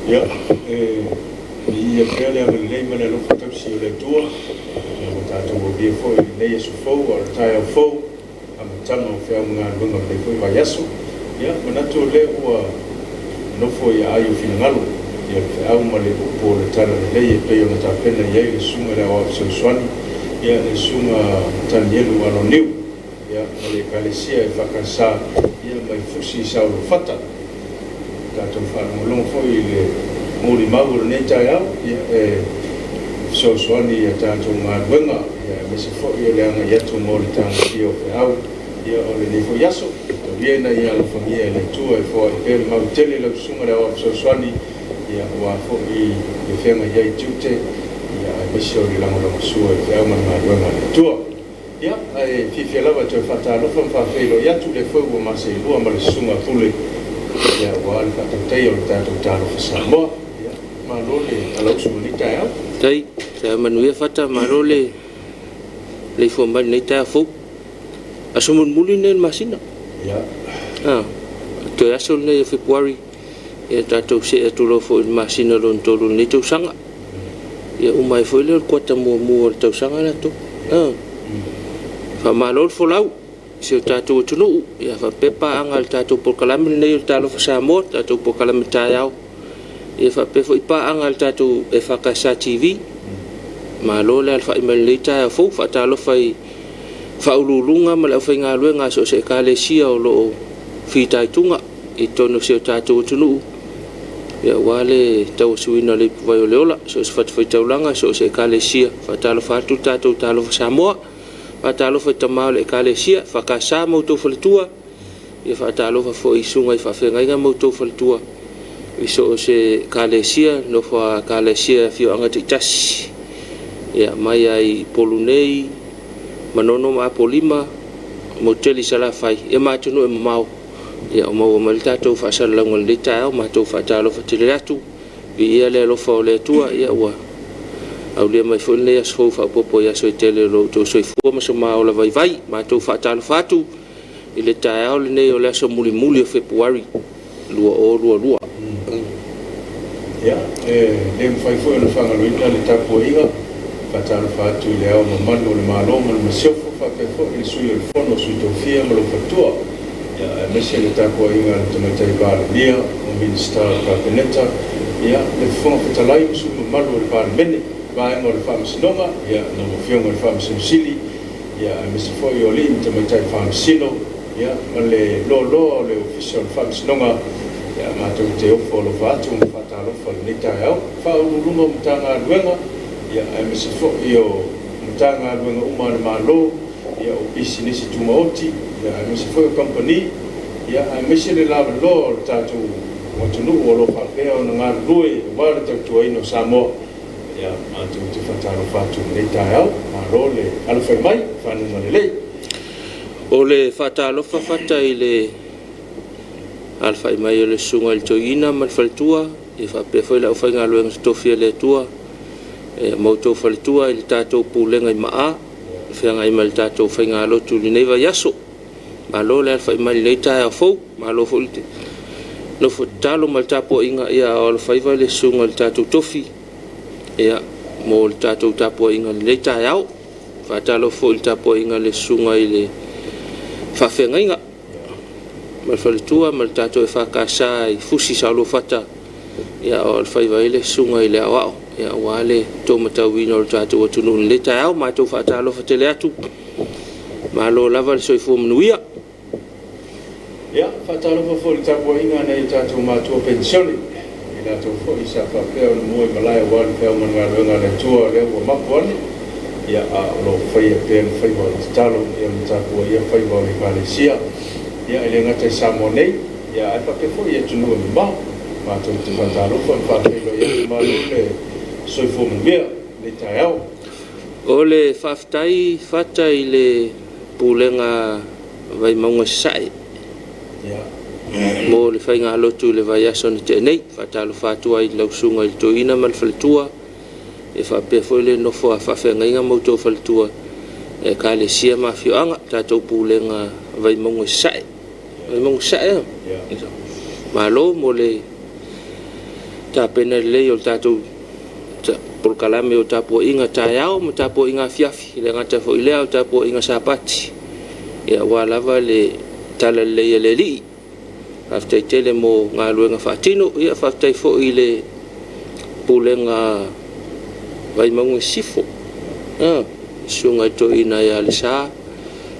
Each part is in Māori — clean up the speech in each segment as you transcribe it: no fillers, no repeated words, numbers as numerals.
Ya, ia pele a lei mana lo fatau si le tua. Ya mata o dia foi nei su fou o tai fou. A tama o fea nga lunga le foi vai aso. Ya, mana to le o no foi ai o finalo. Ya fea o male po le tala le e pe o ta pena ia le sunga le o so swani. Ya le sunga tan yelu ano new. Ya, le kalesia e fakasa ia mai fusi sa o fata. Tato fa molong foi le mori mauro nei tai au so swani ya tato ma wenga ya mesi foi le anga ya to mori tang io fe au ya ole ni fo yaso to viena ya la famiglia le tua e fo e ma tele la sunga le so swani ya wa fo i le fenga ya tute ya mesi o le anga lo sua e au ma wenga le tua ya ai fi la va te fata lo fa fe lo ya tu le fo ma se lo ma le sunga pule ya wa al fatay o Talofa Samoa ya malole ala usumita ya tai sa manuia fata malole le formal nei ta fo asumun mulinen masina ya to asol nei February ya tato se tulo fo masina lon tolu nei to sanga ya umai fo le kwata mo to sanga na to fa malol fo lau se tato tunu ya fa pepa angal tato por kalam nei Talofa Samoa tato por kalam tayau ya fa pe fo ipa angal tato EFKS TV malole alfa imelita fo fa Talofa fa ululunga mal fa ngalwe ngaso se kalesia o lo fita tunga itono se tato tunu ya wale tau suina le vaioleola so se fa taulanga so se kalesia fa Talofa tu tato Talofa Samoa Talofa tamau le kalesia fakasa mo to faltua ia Talofa fo isunga i fa fenga mo to faltua iso se kalesia no fa kalesia fio anga titas ia mai ai polunei manono ma polima mo teli sala fai e ma tunu e mau ia o mau malta to fa sala ngol lita o ma to fa Talofa tilatu ia le lo fa le tua ia wa au le mai fo le aso fa popo ya so tele lo to so fo ma so ma o la vai vai ma to fa Talofa tu ile ta o le ne o le so muli muli o February lua ya le fai fo le fa ngalo ina le tapo iga fa Talofa tu le o ma no le malo ma le so fa pe fo le su il fono su to fia ma lo fatua ya me se le tapo iga to me tai ba bia o minister ka peneta ya le fo fa talai su ma lo le ba mene vai ngol Faamisionare ya no fio ngol Faamisionare ya mesi foi o lim te mai Faamisino ya le lo le official Faamisionare ya ma to te ofo lo fatu fa Talofa ni tayo fa ulunga mtanga luenga ya mesi foi o mtanga luenga uma malo ya o business tumaoti ya mesi foi company ya mesi le la lo tatu mo tunu o lo fa pe o nga lui wa te tuino Samoa ya atu te Talofa tu nei tayau marole alfa mai fanu malele ole Talofa fata ile alfa mai le sunga il toina mal faltua e fa pe foi la fa ngalo en stofia le tua e mo to faltua il tato pulenga ma fe ngai mal tato fa ngalo tu nei va yaso malole alfa mai le tayau fo malo folte no fo talo mal tapo inga ya alfa va le sunga il tato tofi ia mo le tatou tapo inga le tayau fa Talofa le tapo inga le sunga i le whawhenga inga mal whaletua mal tatou e whakasa i fusi sa lo fata ia o le whaiva i le sunga i le awao ia wale tō matau ina o le tatou atunu le tayau mātou wha Talofa tele atu ma lo lava le soifua manuia ia wha Talofa fo le tapo inga nei tatou mātua pensioni ina to fo isa fa peo no moi malai wa peo man nga le tua le wa maponi ya a lo fai pe no fai wa talo ya mta ko ya fai wa le Malaysia ya ele ngata Samoa ya a fa pe fo ya tunu ma to te fa Talofa fa pe lo ya ma le so fo mbia le tayau ole faftai fata ile pulenga vai maunga sai ya mo le fainga lotu le vai aso ni te nei fa Talofa tua i lausunga i toina mal faltua e fa pe foi le no fo fa fenga inga mo to faltua e ka le sia ma fio anga tatou pulenga vai maunga sai ya malo mo le ta pena le o tatou por kalame o tapo inga tayao mo tapo inga fiafi le ngata fo ile o tapo inga sapati ia wala le tala le li after tele mo nga luenga fatino ia fatai fo ile pulenga vai mangu sifo sunga to ina ya le sa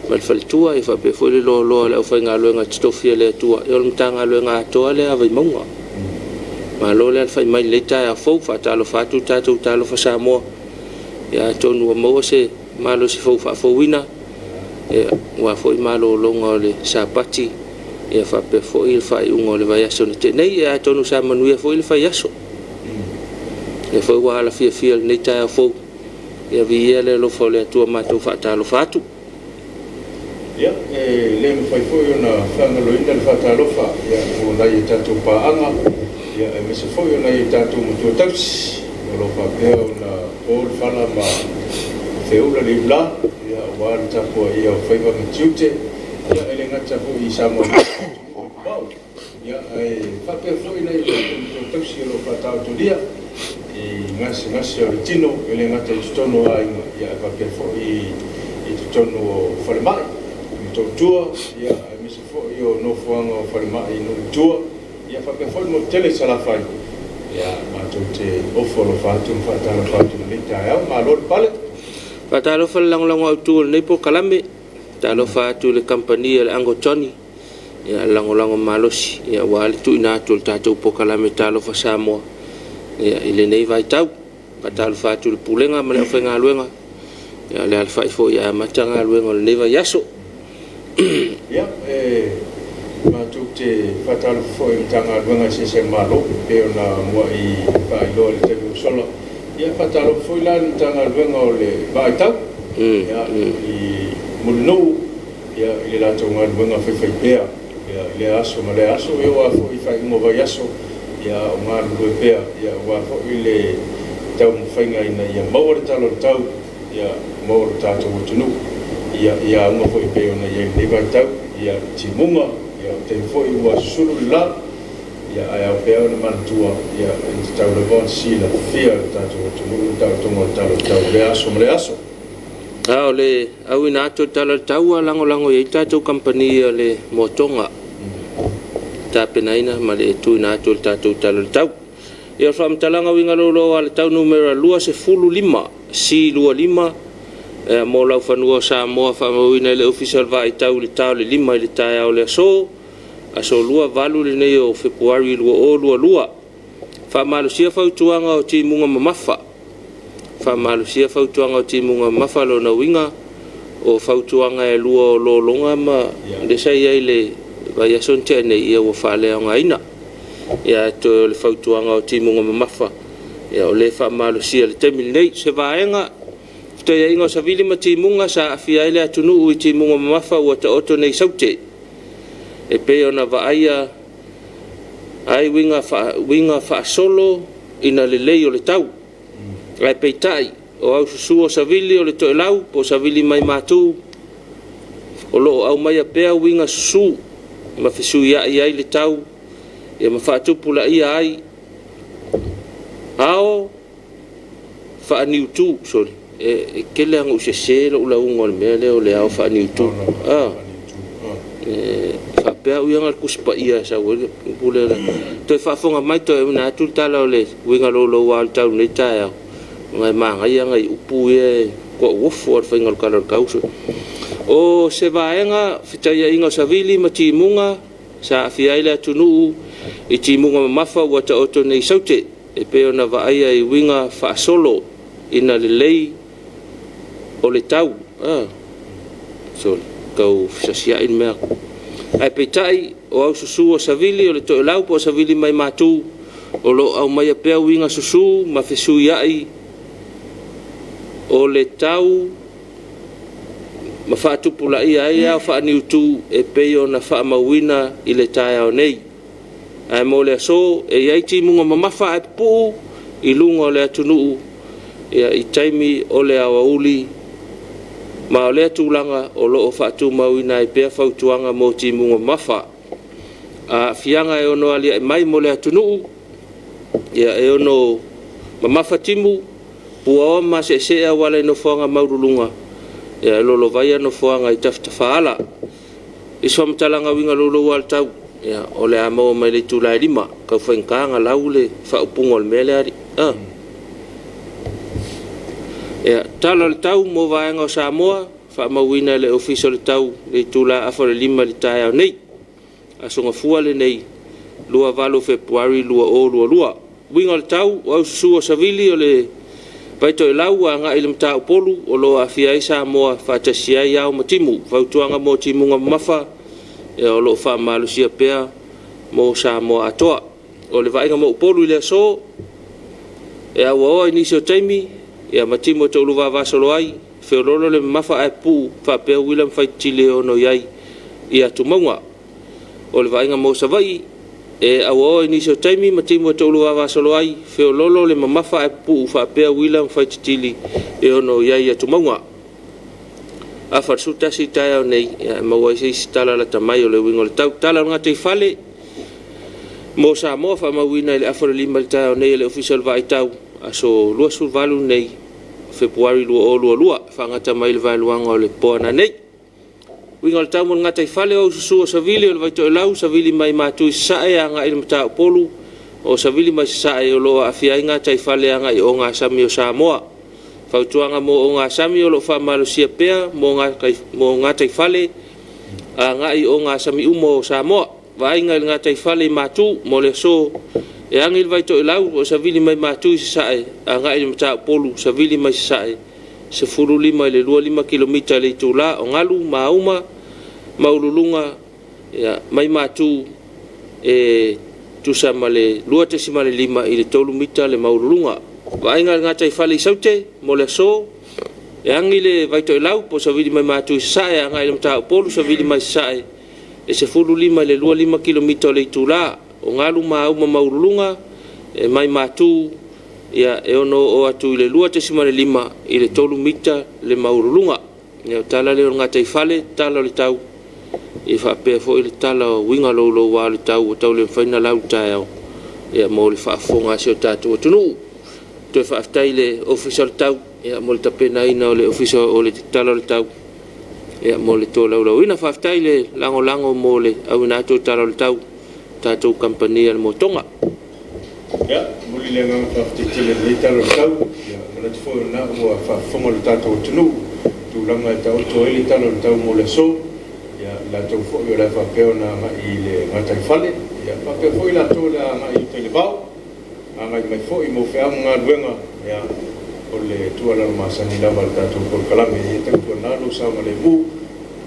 mal faltua e fa pe fo le lo le fa nga luenga stofia le tua e o mtanga luenga to le vai mangu ma lo le fa mai le ta fo fa Talofa tu Talofa Samoa ya tonu mo se malo si fo fa fo wina e wa fo malo longa le sapati e fa pe fo il fa ungo le vai aso te nei ya tonu sa manu e fo il fa yaso e fo wa la fia le ta fo e vi ele lo fo le tu ma tu fa Talofa tu ya le mo fai fo na fa ngalo ina fa Talofa ya o na i tatu pa anga ya me se foi na i tatu mo tu taxi lo fa pe na all fala ma feula li bla ya wa tapo ia foi ko tute ya ele ngata fo i Samoa ya fa pe foi na i tu taxi lo fa ta tu dia e ngasi o tino ele ngata tono ai ya fa pe foi i tono fa le mai to tua ya me se foi o no fuanga fa le mai no tua ia fa pe fo mo tele sala fai ia ma te ofolo fatu fa Talofa le ta ma lo pale fa Talofa lang o tu nei po kalame Talofa tu le company le ango Johnny ia lang malosi ia wal tu ina tu tatou po kalame Talofa Samoa ia ile nei vai tau fa Talofa tu le pulenga ma le fa nga luenga ia le alfa fo ia matanga luenga le nei vai yaso ia ma tu te fatal foi tanga luenga se malo pe na mo i pa lo le te solo ia fatal foi la tanga luenga le ba tau ia i mulno ia ile la tonga luenga fe pe ia le aso eu a foi fa mo va yaso ia o ma lu pe ia wa fo ile tau fainga ina ia mo talo tau ia mo tato tunu ia mo foi pe na ia le ba tau ia timunga ya te foi wa sulula ya ai pe na mantua ya tau le bon sila fia tato tau le aso le au ina to tau lango ye tato company le motonga ta penaina ma le tu ina to tato tau ya fam talanga winga lo al tau numero lua se fulu lima si lua lima mo lau fanua Samoa fa mo ina le official vai tau le lima le tai o le so aso lua valu le nei o February lua fa malusia fa tuanga o timunga mamafa fa malusia fa tuanga o timunga mamafa lo na winga o fa tuanga e lua lo longa ma de sai ile vai ason tene ia o fa le nga ina ia to le fa tuanga o timunga mamafa ia o le fa malusia le temil nei se vaenga to ia ingo sa vili ma timunga sa afia ile atunu u timunga mamafa o ta oto nei saute e pe ona vaia ai winga fa solo ina le lei o le tau ai pe tai o au susu o savili o le to lau po savili mai matu o lo au mai pe winga susu ma fisu ia ai le tau e ma fa tu pula ia ai ao fa ni tu sorry e kele ang usese lo la ungo le mele o le au fa ni tu fa pe u yang ku spa ia sa we pule to fa fonga mai to na tu tala le winga lo wa tau le ta ngai ma ngai ngai upu e ko wo for fa ngal kalor kauso o se vaenga fita ia inga savili mati munga sa afia ile tunu i timunga mafa wa ta oto nei saute e pe ona vaia i winga fa solo ina le lei o le tau so kau sasia in me ai petai o au susu o savili o le to lau po savili mai matu o lo au mai pe winga susu ma fesu ai o le tau ma fa tu pula ia fa ni tu e pe ona fa mawina i le tai o nei ai mo le so e ai ti munga ma fa e pu i lunga le tunu ia i taimi o le awauli ma o le tūlanga o lo o whaatu mawina i pēr whautuanga mō ti munga mafa. A whianga e ono alia e mai mo le atunuu, ia e ono mamafa timu pua ma se wala no fonga maurulunga ia lolo vai no fonga I taftafaala iso mtalanga winga lolo wal tau ia ole amo mai le tula lima ka fainga laule fa upungol mele ari ia talo tau mo vaenga Samoa fa mawina le official tau le tula afore lima le taia nei asonga fuale nei lua valo February lua winga le tau o suo savili ole paito lau nga ilum tau polu o lo afia Samoa fa tasia ia o matimu fa tuanga mo timu nga mafa e o lo fa malusia pea mo Samoa atoa o le vainga mo polu le so e awo inisio taimi ia matimo to luva vasolo ai feololo le mafa ai pu fa pe William fa chile ono yai ia tumaunga o le vainga mo savai e awo inisio taimi matimo to luva vasolo ai feololo le mafa ai pu fa pe William fa chile e ono yai ia tumaunga a farsuta si taia nei maua si tala la tamai o le wingo le tau tala nga te fale mo Samoa fa mawina le afore lima taia nei le official vai tau aso lua survalu nei February lua fa ngata mai le valuanga o le poana nei winga le tau mo ngata fale o susu savili o le vai to lau savili mai matu sae anga ile mata polu o savili mai sae o lo afia ngata fale anga I onga sami o Samoa fa tuanga mo onga sami o lo fa malusia pea mo ngata fale anga I onga sami umo Samoa vai ngata fale matu mo le so e angil vai to lau o savili mai matu sae anga ile mata polu savili mai sae se furuli mai le 5 kilomita le tula o ngalu mauma maululunga ya mai matu e tu samale 25 ile tolu mita le maululunga vai ngata fale saute mo le so e angile vai to lau po savili mai matu sae anga ile mata polu savili mai sae e se furuli mai le 5 kilomita le tula o ngalu mauma maululunga e mai matu ia e ono o atu ile 25 ile tolu mita le maululunga ia tala le ngata fale tala le tau e fa pe fo ile tala winga lo wa le tau le faina lau tau ia mo le fa fonga se tatu tunu to fa taile official tau ia mo le tapena ina le official o le tala le tau ia mo le to lau ina fa taile lango mo le au na to tala le tau tatu company mo tonga ya muli le ngam fa titile le talo tau ya mana fo na mo fa fomo le tatu tunu tu langa tau to le talo tau mo le so ya la to fo yo la fa pe ona ma ile ngata fale ya fa pe fo la to la ma i te le bau anga mai fo I mo fe anga duenga ya o le tu ala ma sa ni la val tatu por kalame e te ko na lo sa ma le bu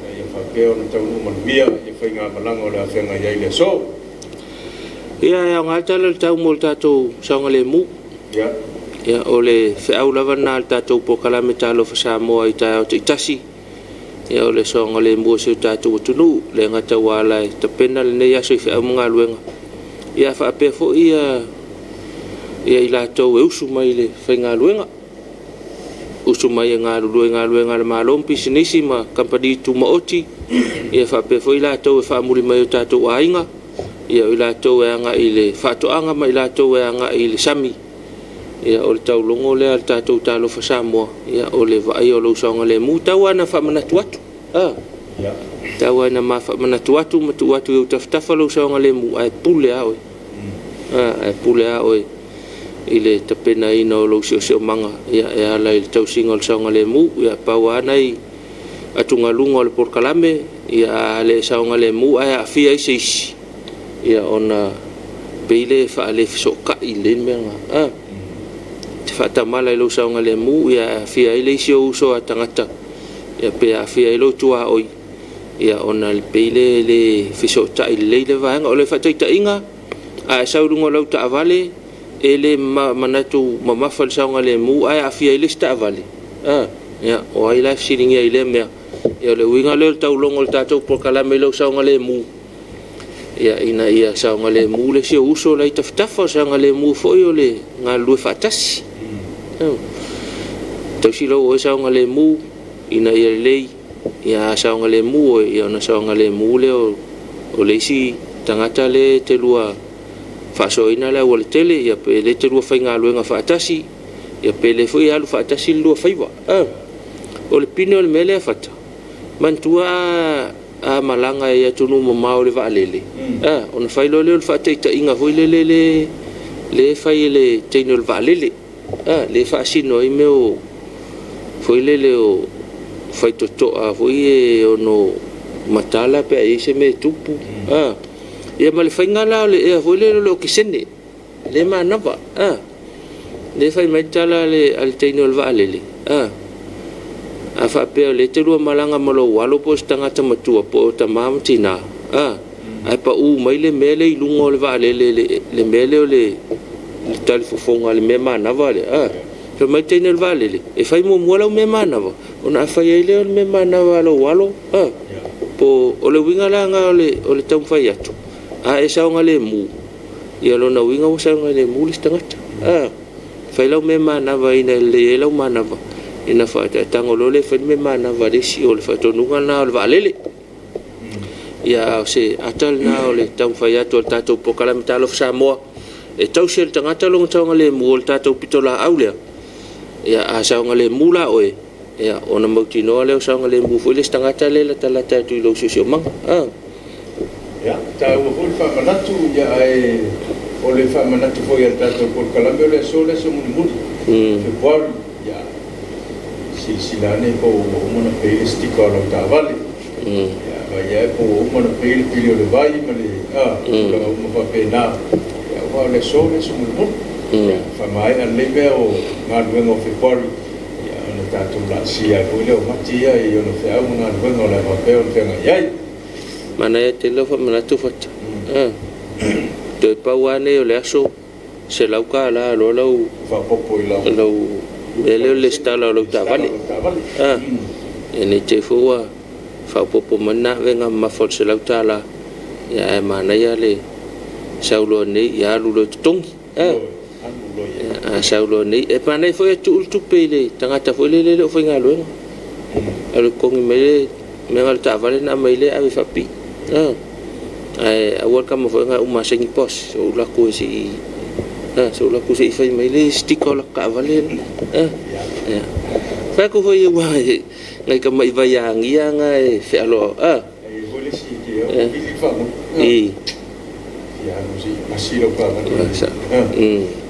ya fa pe ona tau no man bia ya fa nga malango la fe nga ya ile so ia ngata le tau mo tatu sanga le mu ia ole fe au lava na tatu po kalame Talofa Samoa I tau te tasi ia ole sanga le mu se tatu tunu le ngata wala te pena le nei aso fe au mga luenga ia fa pe fo ia ila tau e usu mai le fe nga luenga usu mai nga luenga le malompi sinisi ma kampani tu maoti ia fa pe fo ila tau fa muri mai tatu ainga ia ila to anga ile fato anga mai ila to anga ile sami ia o tau longo le al tatu Talofa Samoa ia o le vai o lo songa le mu tawana fa manatu atu ya tawana ma fa manatu atu matu atu o taftafa lo songa le mu ai pule ao ai pule ao ile tapena ina o lo sio manga ia e ala ile tau single songa le mu ia pawana I atunga lungo le porkalame ia le songa le mu ai afia isi ia ona beile fa le soka ile menga te fa tamala lo saunga le mu ia fia ile sio so atangata ia pe afia lo tua oi ia ona le beile le fisota ile le vanga o le fa taita inga a saurungo lo ta avale ele manatu mama fal saunga le mu ai afia ile sta avale ia o ai la siringa ile me ia le winga le tau longo tato por kala me lo saunga le mu ia ina ia saunga le mu le se uso la taftafa saunga le mu foi o le nga lu fatasi tau silo o saunga le mu ina ia le ia saunga le mu ia na saunga le mu le o le si tangata le te lua whaasoina le o le tele ia pe le te rua whainga luenga whaatasi ia pe le fui alu whaatasi lua whaiwa o le pine o le mele a whata mantua a malanga ia tunu ma o le waalele o na whailo le o le whaataita inga hui le whai le teino le waalele le whaasino i meo fui le o whaitotoa fui e ono matala pe a se me tupu ia ma le whainga lao le ea fui le o kisene le manava le whai mai tala le al teino le waalele a whapea le te rua malanga malo walo po stangata matua po ta mamatina ai pa mai le mele i lungo le waalele le mele o le tali fofonga le me manava le so mai teino le waalele e whai mua lau me manava ona whai ai le o le me manava lo walo po o le winga langa o le tau whai atu e saonga le mu ia lona winga o saonga le mu le stangata whai lau me manava ina le lau manava ina whaata tango lole whai me manava resi o le whaitonunga na o le waalele ia o se atal na o le tau whai atu o le tātou pokala me Talofa Samoa e tau se le tangata longa taonga le mu o le tātou pitola aulea ia a saonga le mu la oe ia ona mautinoa leo saonga le mu fwile stangata le la talata atu ilo susio manga ia tau o le whamanatu ia o le whamanatu fwoi al tātou pokala me o le aso muni muni Februari ia silane po umana peile stika o lau tāwale ia vai e po umana peile pili o le vai ma le kula uma whapena ia ua o le aso muni muni whamai an leibea o ngānuenga o Februari ia ona tātou la sia fwoi leo matia i ona whiau ngānuenga o le whapea o le whenga iai mana e te lau whamanatu whata te pau ane o le aso se lau ka la lo lau whapopo i lau e leo le stala o lau tāwale e ne te fua whapopo mana venga mawhol se lau tāla ia e mana ia le saulo nei ia alu lo tutongi saulo nei e mana i fwoi atu ultupe le tangata fwoi le o fwoi ngā luenga alu kongi mele mengal tāwale na maile awe whapi awal kama fwoi ngā umasengi pos so ulaku e si so ulaku se i whai maile stika o laka awale whai ko fwoi ua ngai ka mai vai angia ngai whialo hole si ke o ili whamu ia musi masiro whamu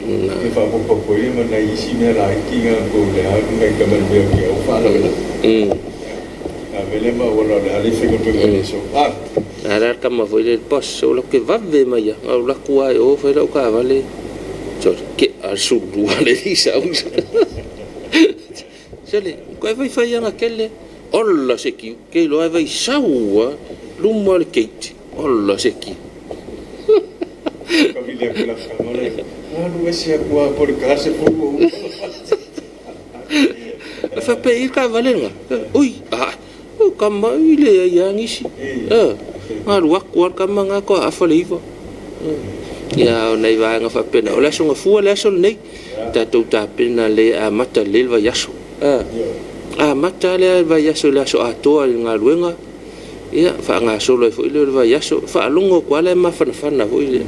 e whapopo i mana isi mea la ikinga ko le haru ngai ka mani mea ki au whanau vele ma wala le ali fe ko so ara kama foi le pos so lo que va ve maya o la kua o foi lo ka vale so que al sur du ale isa sele ko vai fai ana kelle olla se ki que lo vai saua lumo al kate olla se ki ko vile que la famole no ese agua por casa fugo fa pe il ka vale ui o kama ile ya ngisi ngaru aku kama ngako afaliva ya nei va nga fa pena ola so fu ola so nei ta tu ta pena le a mata le va yaso mata le va yaso la so ato ngaruenga ya fa nga so le fu ile va yaso fa lungo kwala ma fa na fu ile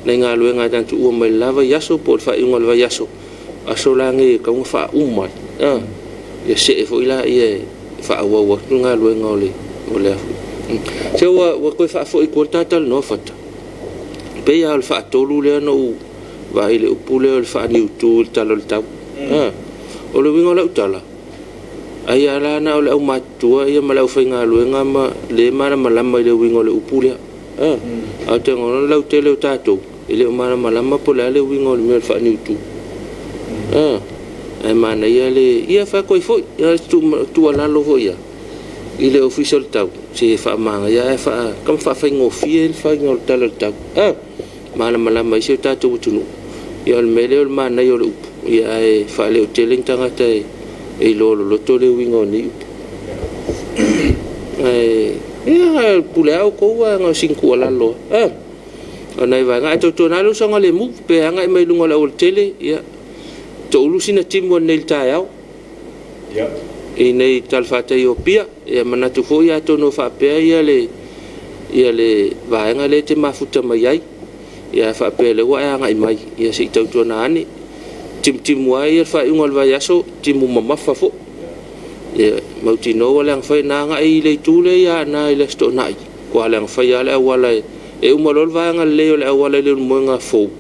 nei ngaruenga tan tu o mai lava yaso por fa ingol va yaso aso la ngi ka fa umai ya se fu ila ye fa wa nga luenga ole se wa ko fa fo i kortata no fata pe ya fa tolu le no va ile upule o fa ni utu talo ta o le winga la utala ai ala na o matua ia mala fa nga luenga ma le mana malama le winga le upule a te ngona la utele o tato ile mana malama po le winga le fa ni utu ai mana ia fa ko fo tu ala lo ho ia ile official tau se fa manga ia fa kam fa ngo fiel fa ngol tal tau mana malama se ta tu tunu ia le mele o mana yo ia fa le hotel tanga te lo to le wingo ni ia pulao ko wa ngo 5 ala lo ona va nga to na lo songa le mu pe nga mai lungo la hotel ia to ulusina timu nei taiao e nei talfata Ethiopia e manatu fo ia to no fa pe ia le vaenga le te mafuta mai ai ia fa pele wa nga mai ia si tau tu na ani tim wai ia fa ungol vai aso timu mamafa fo ia mauti no wala fa na nga i le tule ia na ile sto nai kwa la fa ia le wala e umalol va nga le wala le mo nga fo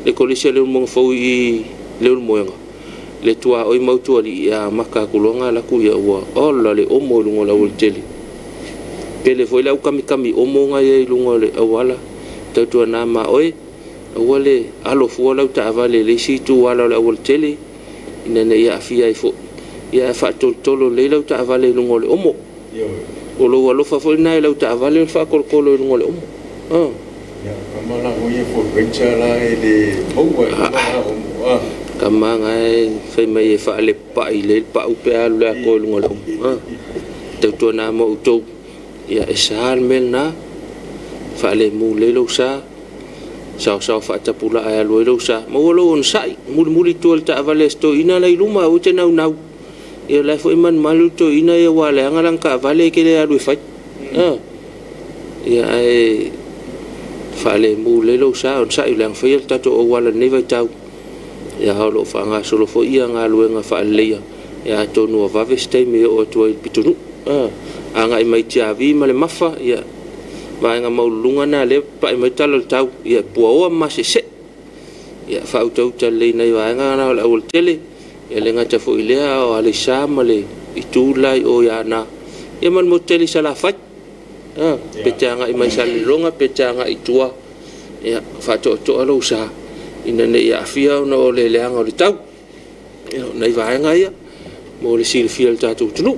le kolisi le mo fo i le mo nga le tua oi mautu ali ia maka kulonga la ku ia wa ola le omo lungo la ulteli pele foi la kami omo nga ia lungo le wala tatu na ma oi wale alo fu la ta vale le situ wala la ulteli inene ia fia ifo ia fa tolo le la ta vale lungo le omo o lo walo fa foi na la ta vale fa kol lungo le omo ya kamala o ia fo benchara ele owa omo kama ngai fai mai fa le pa ile pa upe alu la ko lungo le omo tatu na mo to ia esal melna fa le mu le lo sa fa tapula ai lo lo sa mo lo on sai muli tol ta vale sto ina lai luma o te nau ia la fo man malu to ina ia wala ngalang ka vale ke le alu fai ia ai fa le mu le lo sa on sai lang fa ta to o wala ne vai tau ia halo fa nga solo fo ia nga lu nga fa le ia to no va veste me o to pitunu anga i mai tia vi male mafa ia mai nga maulunga na le pa i mai talo tau ia puo ma se ia fa auto tale nei wa nga na la ul tele ia le nga ta fo ile o ale samale i tu lai o ya na ia man mo tele sala fa petanga i mai sal longa petanga i tua ia fa to alo sa ina ne ia fia no le anga o tau ia nei va nga ia mo le sil fiel tatu tunu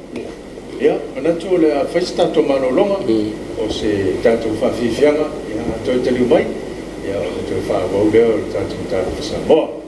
ya ana tu le festa to mano longa o se tatu fa fianga ya to tele mai ya o to fa bo le tatu Samoa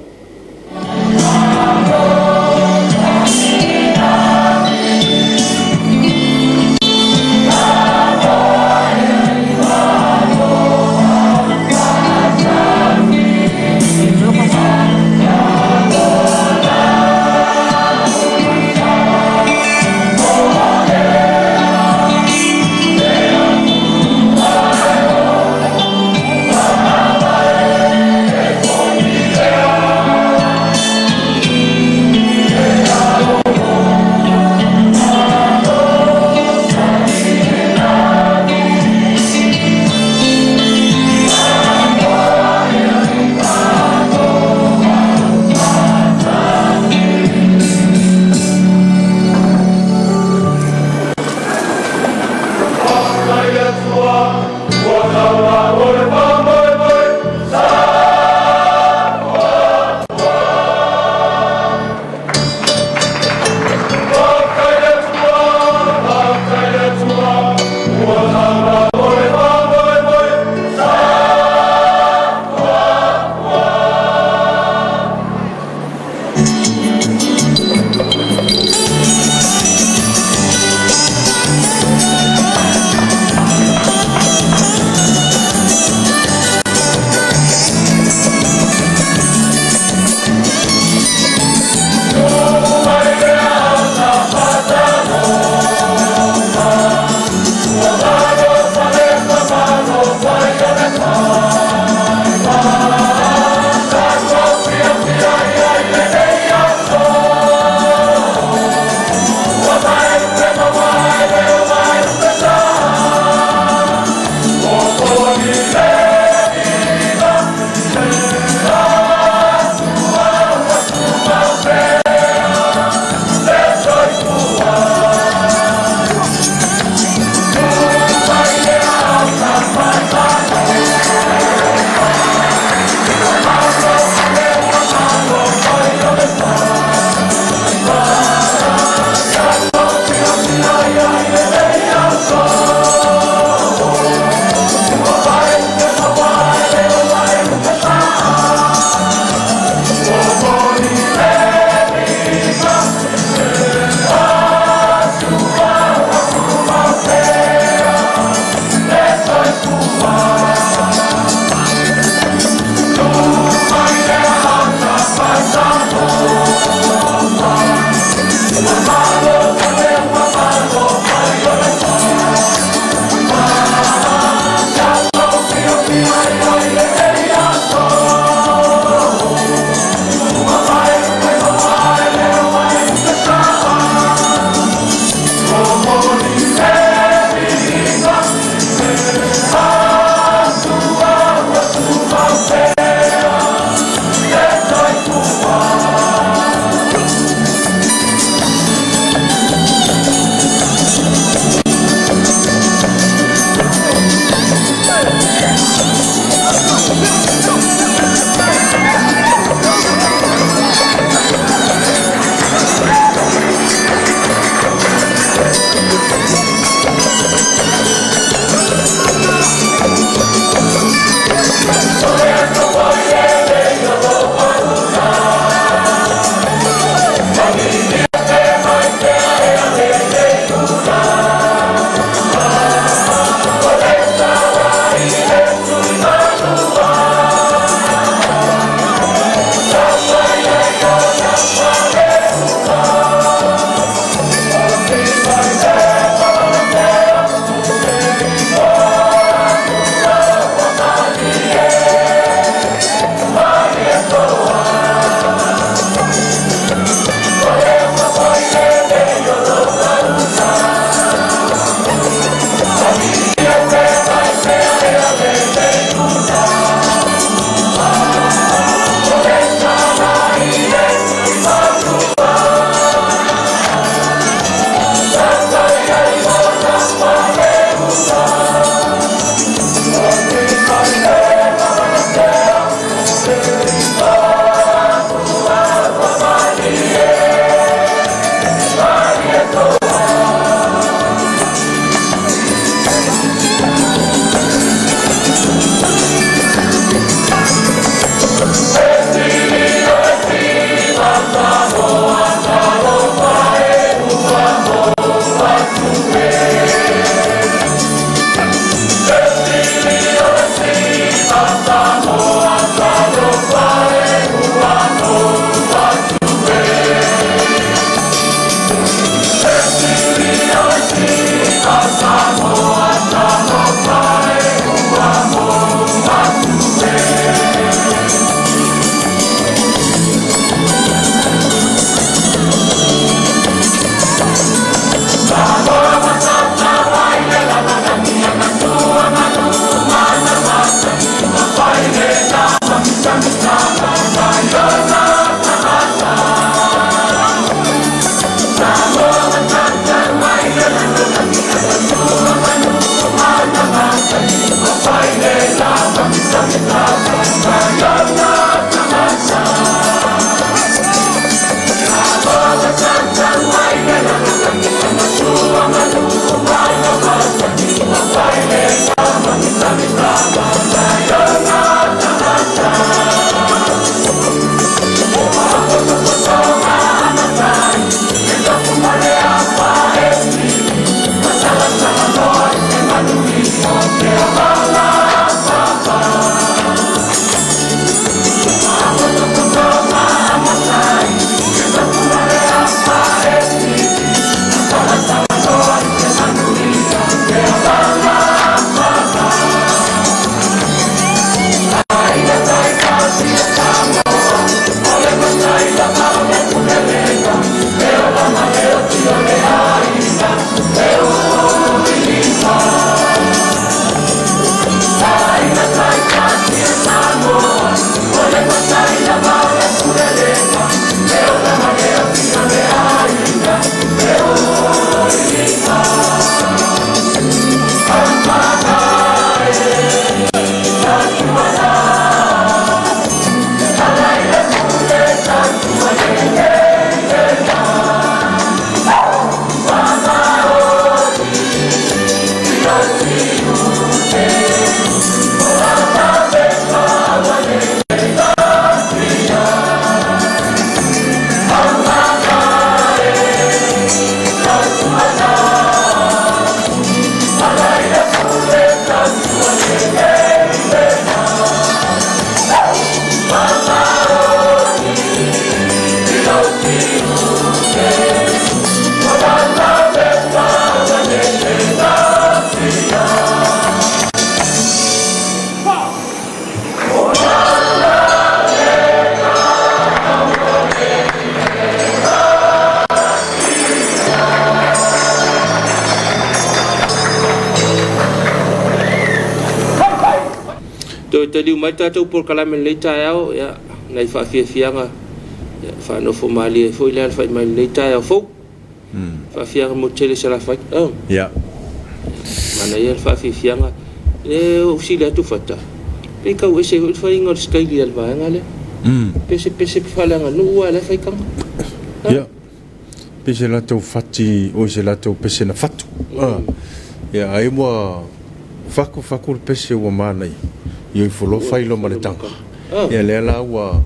te liu mai tātou por kalame nei tai au ya nei whaafiafianga whanofo mali e fwoi lea whai mai nei tai au fau whaafianga mo tele sa la whai ya mana ia whaafiafianga e usi lea tu whata pe kau ese whai ingo skaili al vaenga le pese whalanga nua le whai kanga ya pese la tau whati o se la tau pese na whatu ya ai mua whaku le pese ua mānai i folo failo maletanga ya le la wa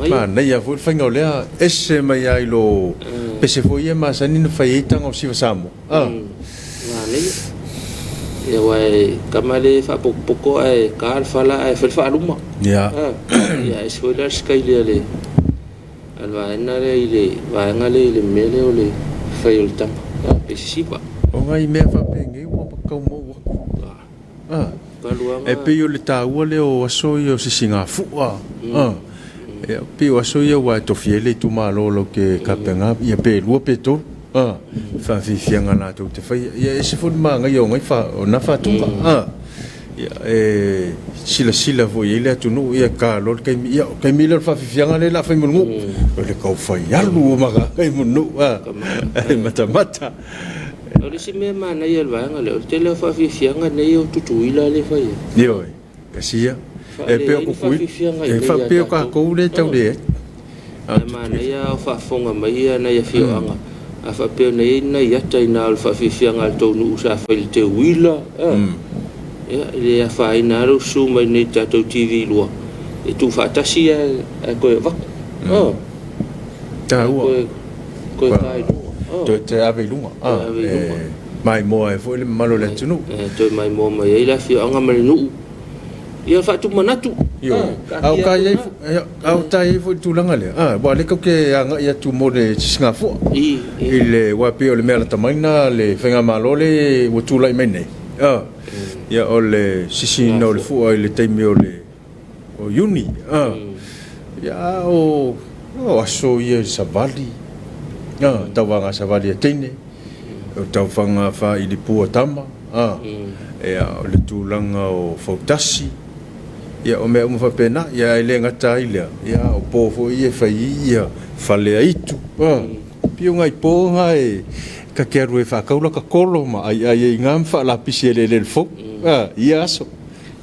ma nei ya foi fanga le ese mai ai lo pese foi ma sani no fai tanga o si Samoa ma nei ya wai kamale fa poko ai kar fala ai fa luma ya ya es foi la skaile le alva enare ile va ngale le mele o le fai o tanga pese sipa o ngai me fa penge o pa kau mo e pe yo le tāua le o aso i o sisinga fua e pe o aso i o wa tofiele tu malolo ke kapenga i pe lua pe to fa fianga na to te fai ia ese fo manga yo ngai fa o na fa tunga ia e sila vo ile tu no ia ka lo kai mi le fa fianga le la fa mo o le kau fai alu maga kai mo no mata Ora si me mana ia vanga le te le fa fianga nei o tutuila le fai. Io kasia e pe ko fui e fa pe ka ko le tau le. Mana ia fa fonga mai ia na ia fianga. A fa pe nei na ia tai na fa fianga to nu sa fa te wila. Ia le fa ina ro su mai nei tato TV lua. E tu fa tasia ko va. Ta ko kai te ave lunga mai mo e foi le malo le tunu to mai mo mai ila fi anga mai nu ia fa tu manatu yo au au tai foi tu langa le bo le ko ke anga ia tu mo de singa fo ile wa pe le mela tamaina le fenga malo le wo tu lai mene ia ole sisi no le fu ile taimi ole o uni ia o aso ia savali tau wanga savali tene tau whanga wha i li pua tama e o le tūlanga o fautasi ia o mea umwha pena ia e le ngata ilea ia o pōfo i e whai ia whalea itu pio ngai pōnga e ka keru e whakaula ka kolo ma ai e ngam wha la pisi e le le fo ia aso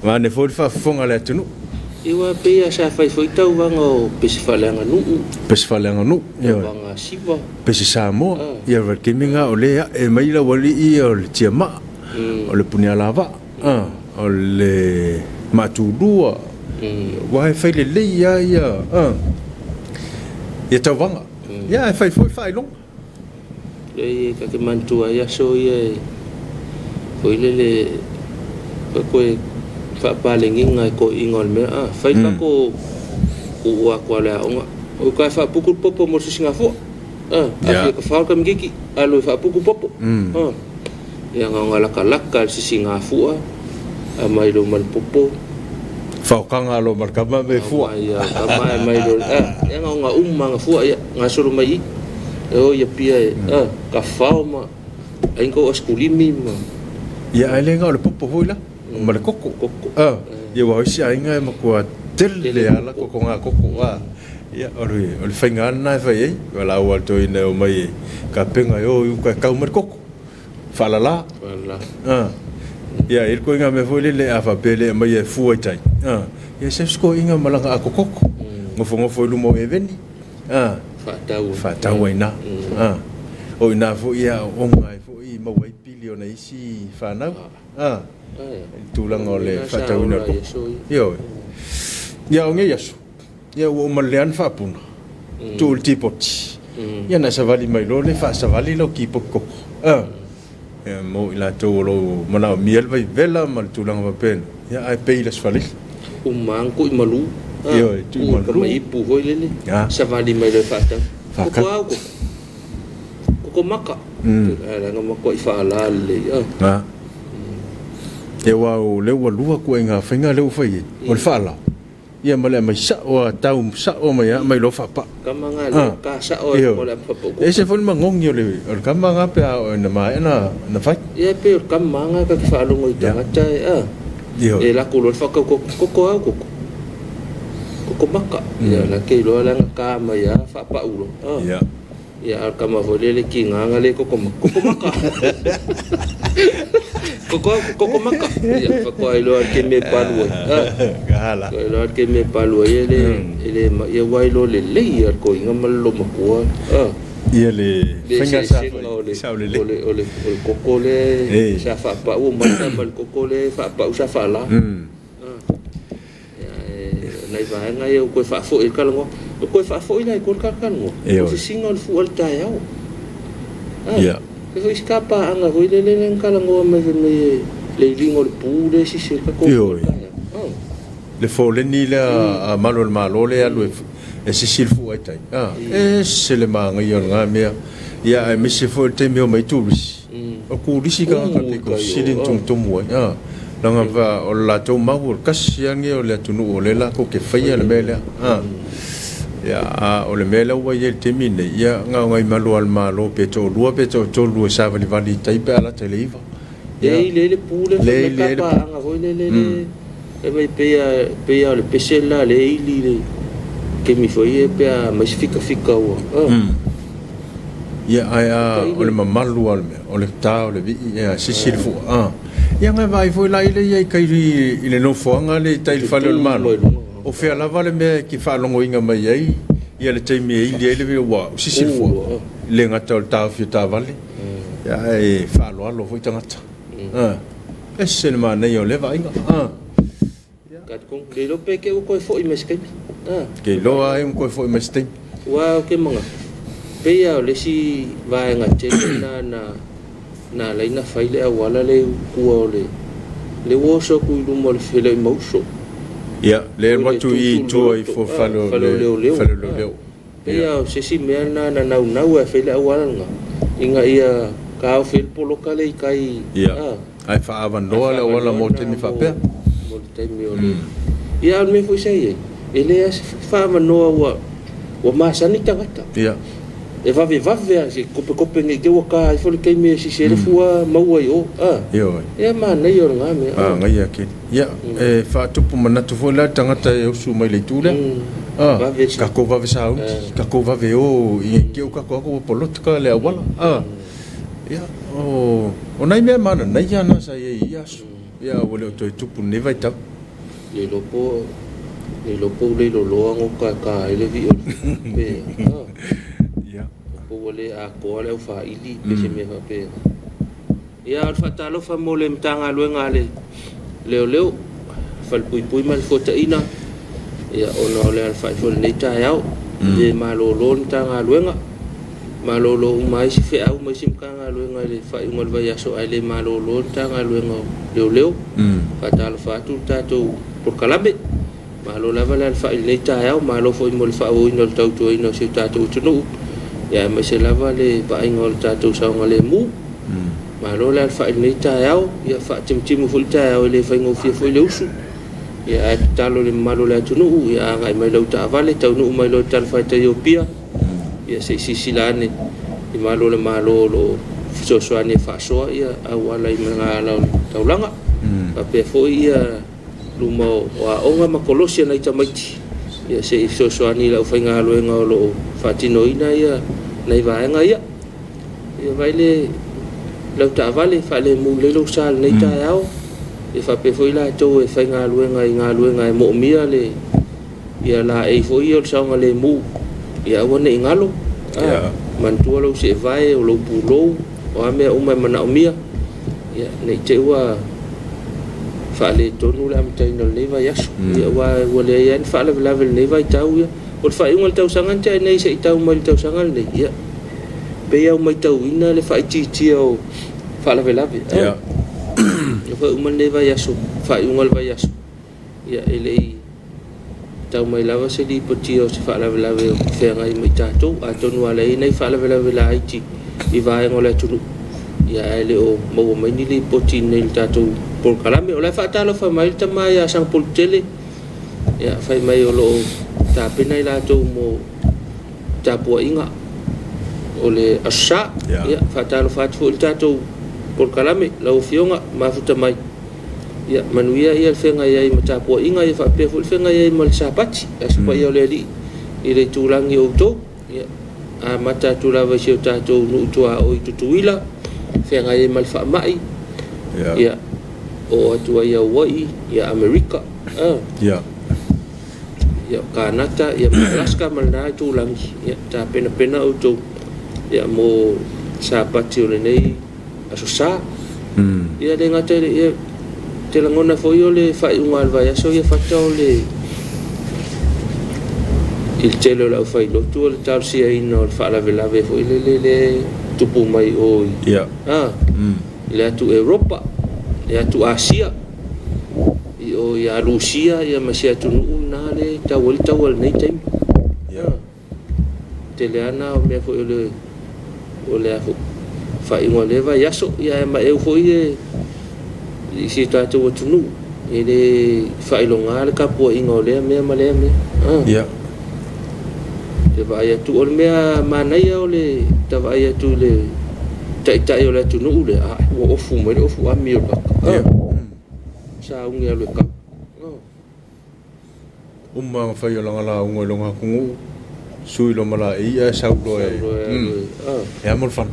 ma ne fōri wha fonga le atunu Iwa pe sa fai foi tau wanga o pesi falanga nu. Pesi falanga nu. Ia. Wanga siva. Pesi Samoa. Ia wa keminga o le e mai la wali I o le tiama. O le punia lava. O le matulua. Wa fai le le ia. Ia tau wanga. Ia fai foi fai long. Le ka ke mantua ia so ia. Foi le koe whaapalenginga ko ingol mea whai whako ua kua lea onga o kai whaapuku popo mo si Singapore awhi ka whauka mgiki alo whaapuku popo ia nga laka si Singapore a mai lo man popo whaukanga alo markama me fua ia kama mai lo ia nga umanga fua ia nga suru mai o ia pia ka whao ma aingo askulimi ma ia ailenga o le popo hui la ma le koko ia wa isi ainga ma kua tele ala koko ngā koko ia ori whainga ana e whai ei wala ua to ina o mai ka penga o iu ka kau ma le koko whalala ia irko inga me fwile le a whapele mai e fua i tai ia sefsko inga malanga a kokoko ngofo ilu mo e veni whatau aina o ina fo ia o ngai fo i mawai pili o na isi whanau tulang ole whatau ina ko ia ia o nge yasu ia o malean whapuna tu ulti poti ia na savali mai lo le savali lo ki poko ia mo ila to lo mana miel vai vela mal tulang vapen ia ai peilas fali umangku imalu ia tu imalu mai pu hoi lele savali mai lo whatau ko maka ala nga mako I whaala le e wau leu lua ko inga whainga leu whai o le whaala ia male mai sa o tau sa o mai lo whapa kamanga le ka sa o le papo e se fon mangongi o le kamanga pe o na mai na whai ia pe o kamanga ka whaalongo I tangata e la ko lo whaka ko maka ia la ke lo la ka mai a whapa ulo ia kama volele ki nganga le koko maka koko maka ia ko ai lo ke me palu gala ko lo ke me palu ele ia wai lo le ia ko inga malo makua ia le finga sa ole koko le sa fa pa o mal koko le fa pa sa fa la nai vai nga eu ko fa fo ka ngo ko fa fo ina ko ka ngo ko singa fu al tai au ia ko escapa anga ho le ka ngo me le lingo le pu le si se ka ko le fo le ni la malo le alu e si sil fu ai tai e se le manga yo nga me ia e me se fo te me o mai tu o ku risi ka ko silin tum mo langa va o la to mau kasiangi o le tunu o le la ko ke faia le mele ya o le mele wa ye temine ya nga ngai malu al malo pe to lu sa vali tai pe ala teleiva le pule le pa nga voi le e mai pe le pesela le ili le ke mi foi pe a mais fica o ya ai o le mamalu al me o le ta o le vi ya sisilfu ia nga vai foi lai le ia kai ile no foanga le tai fale o malo o fe la vale me ki fa longo inga mai ai ia le tai me ile le wa sisi fo le nga tol ta fi ta vale ia e fa lo foi tangata e se le mana io le vai kat kong le lo pe ke ko foi me skai ke lo ai ko foi me stai wa ke manga pe ia le si vai nga te na leina faile a wala le kua le woso ku lu mo le fele moso ia le watu I to I fo falo le ia se si me na e fele a wala nga inga ia ka o fel polo kale kai ia ai fa avan do le wala mo te ni fa pe mo te mi o le ia me fo sei ele as fa manoa wa masani tangata ia e vave se kope nge ke waka I fole kai me si se le fua mau ai o yo e ma nei o nga me ngai ake ya e fa tupu mana tu fo la tangata e usu mai le tule ka ko vave sa ka ko vave o I ke ka ko politika le wala ya o nai me mana nai ana sa ye ya ya wole to tupu ne vai ta le lopo ni lo po le lo lo ngo ka le vi o pe ya po le a ko le fa ili pe se me fa pe ya al fa Talofa mo le mtanga luenga le leo fal pui mal fota ina ya ona le al fa fo le ta yao le malo lo mtanga luenga malo lo mai si fe au mai sim kanga luenga le fa ngol va ya so ale malo lo mtanga luenga leo fa Talofa tu tato por kalabe malo lava le fa le ta yao malo fo mo le fa o ino tau to ino si tato tunu ya mai se lava le pa ngol tato sa ngole mu malo le fa le ta yao ya fa tim fo ta yao le fa ngofia fo le usu ya talo le malo le tunu ya ngai mai lo ta vale tau nu mai lo tal fa ta Ethiopia ya se silane i malo le malo lo so ane fa so ya awala i manga la taulanga pa fo ia lumo wa onga makolosia na itamaiti ya se so ane la fa ngalo ngalo fatino ina ya nei vaenga ya vai le lau ta vale fa le mu le lo sal nei ta yao e fa pe foi la to e fa ngalo ngai mo mia le ya la e foi o sa ngale mu ya wona ngalo man tu lo se vai o lo pulo o ame o mai mana o mia ya nei te wa fa le tonu la mta no le va yasu ya wa le yan fa le ne vai tau ya o fa ngol tau sangan te nei se tau mal tau sangan le ya pe ya mai tau ina le fa ti o fa le ya fa man le va yasu fa ngol va yasu ya ele tau mai lava se di poti o se fa le fe ngai mai tatu a tonu ala nei fa le la iti i va ngol tu ya ele o mo mai ni le poti nei tatu por kalame o la fa Talofa mai ta mai a sang pol tele ya fai mai o lo ta pena la to mo ta po inga o le asa ya fa Talofa fo tatu por kalame la o fionga ma futa mai ya manuia ia fenga ia mata po inga ia fa pe fo fenga ia mal sapati as pa ia le di ile tulangi o to ya a mata tu la va se tatu no to a o tutuila fenga ia mal fa mai ya o atua ia Hawaii ia Amerika ya Kanata ia Alaska malna tu langi ya ta pena o to ya mo sapati o nei asosa ia de ngata ia te langona foi o le fai unga vai aso ia fata o le il telo la fai lo tu le tal sia ino fa la vela ve foi le tupu mai o le tu Europa le tu Asia o ya Rusia ya masia tu na le tawal nei time te le ana o me foi o le fai unga le vai aso ia ma eu foi si tatu tunu ele fai longa le kapo ingo le me te vai tu ol me mana ia ole te vai tu le tai ole tunu le o fu me o fu ami o sa unga le ka umma fai longa la unga longa kungu sui lo mala ia sa lo e amor fan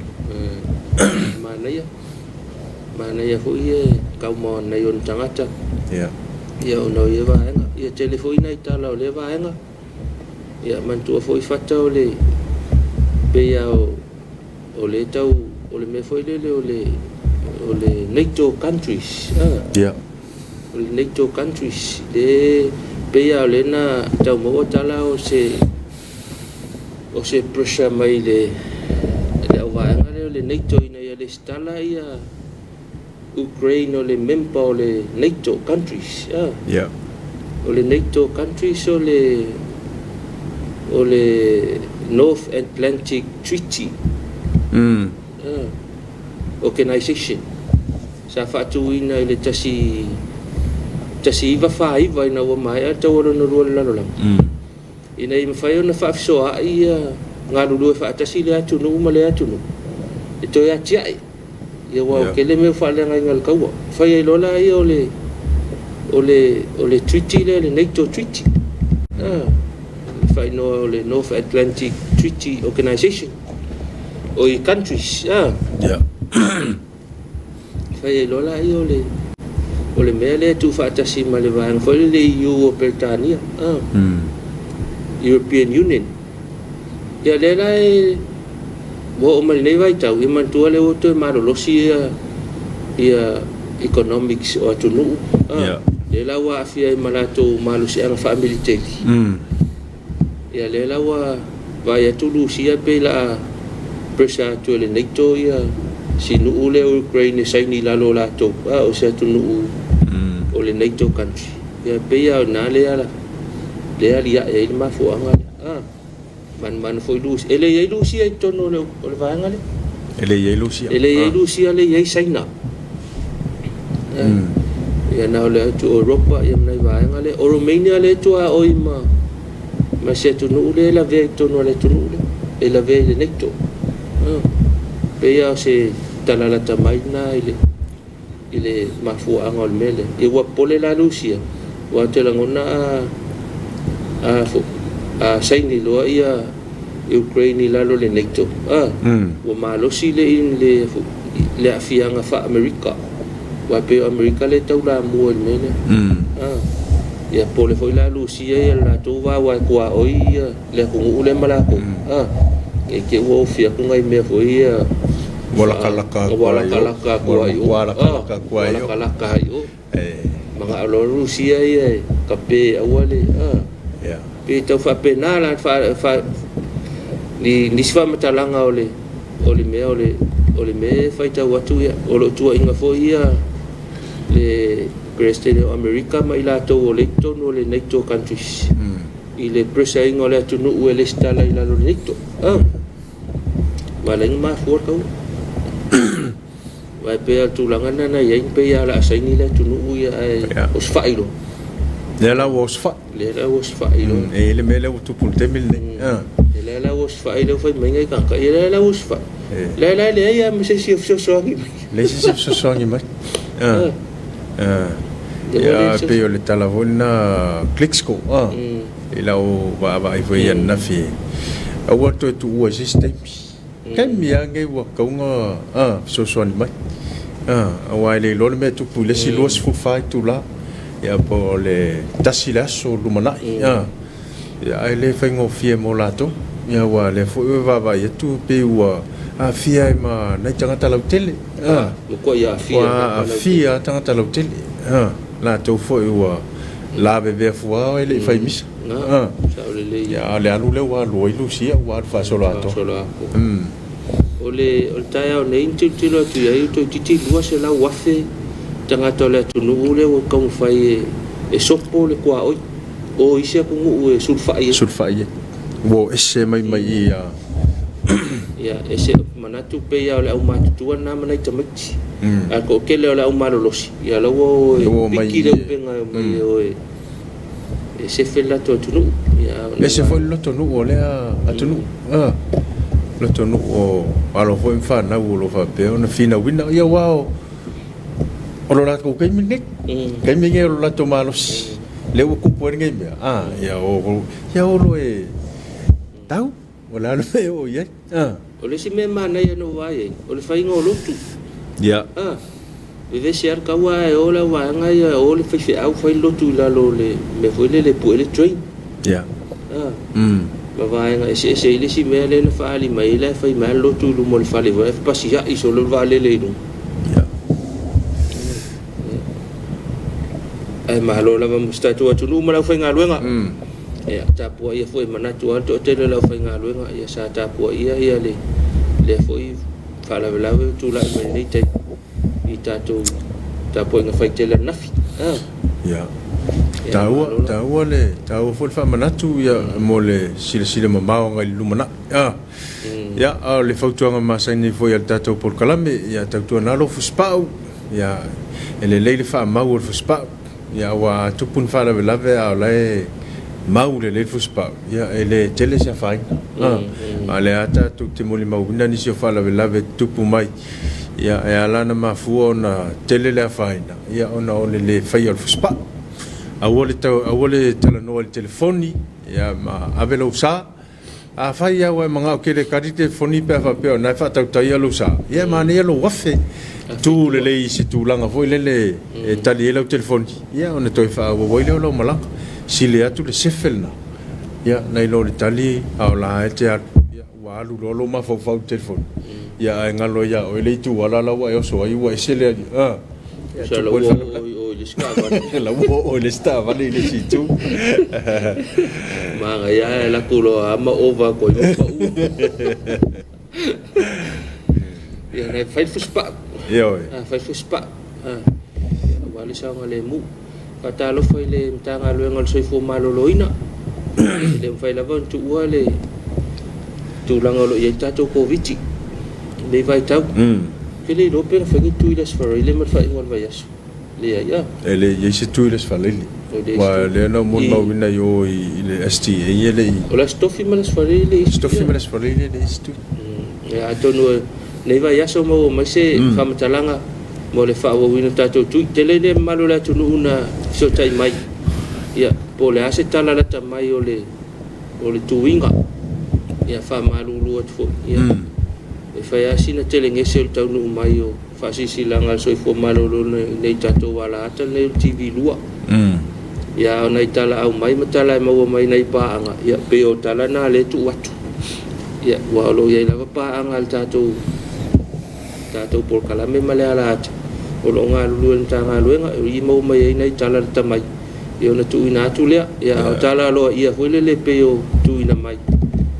mana ia fu ia kau mo na yon tangata ia no ia va ia telefoni nai tala le va ia man tu foi fata o le pe ia o le tau o le me foi le o le NATO countries o le NATO countries de pe ia le na tau mo tala o se pressure mai le va le NATO ina ia le stala ia Ukraine o le member o le NATO countries o le NATO countries o le North Atlantic Treaty Organization sa fatu ina le tasi iva fa iva ina wa mai ata ora no ro la no ina i mafai ona fa so a ia ngalu do fa tasi le atu no ma le atu no to ya tia ia wa ke le me fa le ngal ka wa fa ia lola ia o le treaty le NATO treaty fa no le North Atlantic Treaty Organization o i countries fa ia lola ia o le mea le tu whaatasi ma le vāanga whai le EU o Britania European Union ia le lai wo o mali nei vai tau i mantua le o te marolosi ia economics o atunu le la wa afia i malato malusi anga family teki ia le la wa vai atulu sia pe la presa tu le neto ia sinu ule Ukraine sai ni la lo la to o se atunu o le NATO country ia pe ia na le ala le alia e il mafu anga man foi luz ele ye lucia tono le o le vanga le ele ye lucia le ye saina ya na le to Europa ya na vanga le o Romania le to a oima ma se to no le la ve tono le tono le e la ve le netto pe ya se talala tamaina ile mafu anga le mele e wa pole la lucia wa te la ngona a saini loa ia Ukraine lalo le NATO wa malosi le in le afianga fa America wa pe America le tau la mua mene ia pole foi la lucia ia la tu wa kwa oi le kungu le malako e ke wo fia kunga i me foi ia wala kalaka kwa yo mga alo Rusia ia kape awale pe tau fa penala fa ni sfa matalanga ole me fa tau atu ia o tua inga fo ia le President of America mai la to ole tono le NATO countries ile presa inga ole atu no ele stala ila lo NATO malang ma for kau vai pe tu langana na ia pe ia la saini la tu no ia os failo Lela was fa. Ilo. Ele mele o tu punte mil ne. Lela was fa. Ilo foi mengai kan ka. Lela was fa. Lela le ia me se si so songi. Le si so songi mai. Ya pe o le talavona clicksco. Ila o va i foi na fi. A what to o system. Kan mi ange wa ka so songi mai. A wa le lo me tu pule si los fu fa tu la. Ya po le tasilaso lumana ya ele fengo fie molato ya wa le fo va tu pe wa a fia ma na tanga tala tele ko ya fia tanga tala tele la to fo wa la bebe fo ele fai mis ya le alu le wa lo ilusia wa fa solato ole taya ne intilo tu ya to titi lua se la wafe tanga tole tunu le o kong fai e sopo le kwa o isia kungu e sulfai wo ese mai ya ese manatu pe ya le au matu na mana tamati a ko kele le au malolosi ya lo piki le penga mai o ese fela to tunu ya ese foi lo tunu o le a tunu lo tunu o alo foi fa na lo fa pe ona fina wina ya wow o la ko kai minne kai minne o la tomalos le o kupo ngai me ya o lo e tau o la no o ye o le si me mana ya no vai o le fai ngolo tu ya ve se ar ka wa o la wa ngai o le fai au fai lo tu la lo le me foi le pu le train ya ma vai ngai se le si me le fa ali mai le fai mal lo tu lu mo le fa le va pa si ya iso lo va le no ai malo la musta tu nu mala foi ngaluenga ya tapu ia foi manatu alto tele la foi ngaluenga ia sa tapu ia le foi fala vela tu la menite i tatu tapu nga foi tele nafi ya tau le foi fa manatu ia mole sile mamao ngai lumana ya le fautuanga masani foi al tatu por kalame ya tatu na lo fuspau ya ele le fa mau fuspau ya wa tupun fala velave a le maule le fuspa ya ele tele sa fai ale ata tu te moli mauna ni se fala velave tupu mai ya ala na mafu na tele le fai ya ona ole le fai al fuspa awole tala no el telefoni ya ma avelo sa a fai ya wa manga ke le karite foni pe fa pe na fa ta ta ya lo sa ya mani ya lo wafe tu le le si tu langa foi le e tali ele o telefoni ya ona toi fa wo ile lo mala si le atu le sefelna ya na ilo le tali a la e te ya wa lu lo ma fo fa telefoni ya ngalo ya o le tu wala la wa yo so ai wa se le ya so lo le skava la wo le stava le si tu ma ya la kulo ama over ko yo pa u ya ne fai fuspa yo fai fuspa wale sa ngale mu kata lo fai le mtanga lo ngal soi fo malo loina le fai la von tu wale tu langolo ye tato covid le vai tau ke le lo per fai tu ile sfera ile ma fai ngol vayas le ya ele ye se tu ile sfera le wa le no mo ma wina yo ile ST ele ola stofi ma sfera le stofi ma sfera le stu ya tonu le vayas mo ma se famatalanga mo le fa wina tato tu tele le malo la tu una so tai mai ya po le ase tala la mai ole tuinga ya fa malu lu fo ya e fa ya sina tele ngese tau no mai o fa si silanga so fo malu lu nei tato wala ata nei TV lua ya nei tala au mai matala mo mai nei pa anga ya pe o tala na le tu watu ya wa lo ya la pa anga tato por kala me male ala ata o lo nga lu tanga lu nga i mo mai nei tala tamai yo na tu ina tu le ya tala lo ia foi le pe o tu ina mai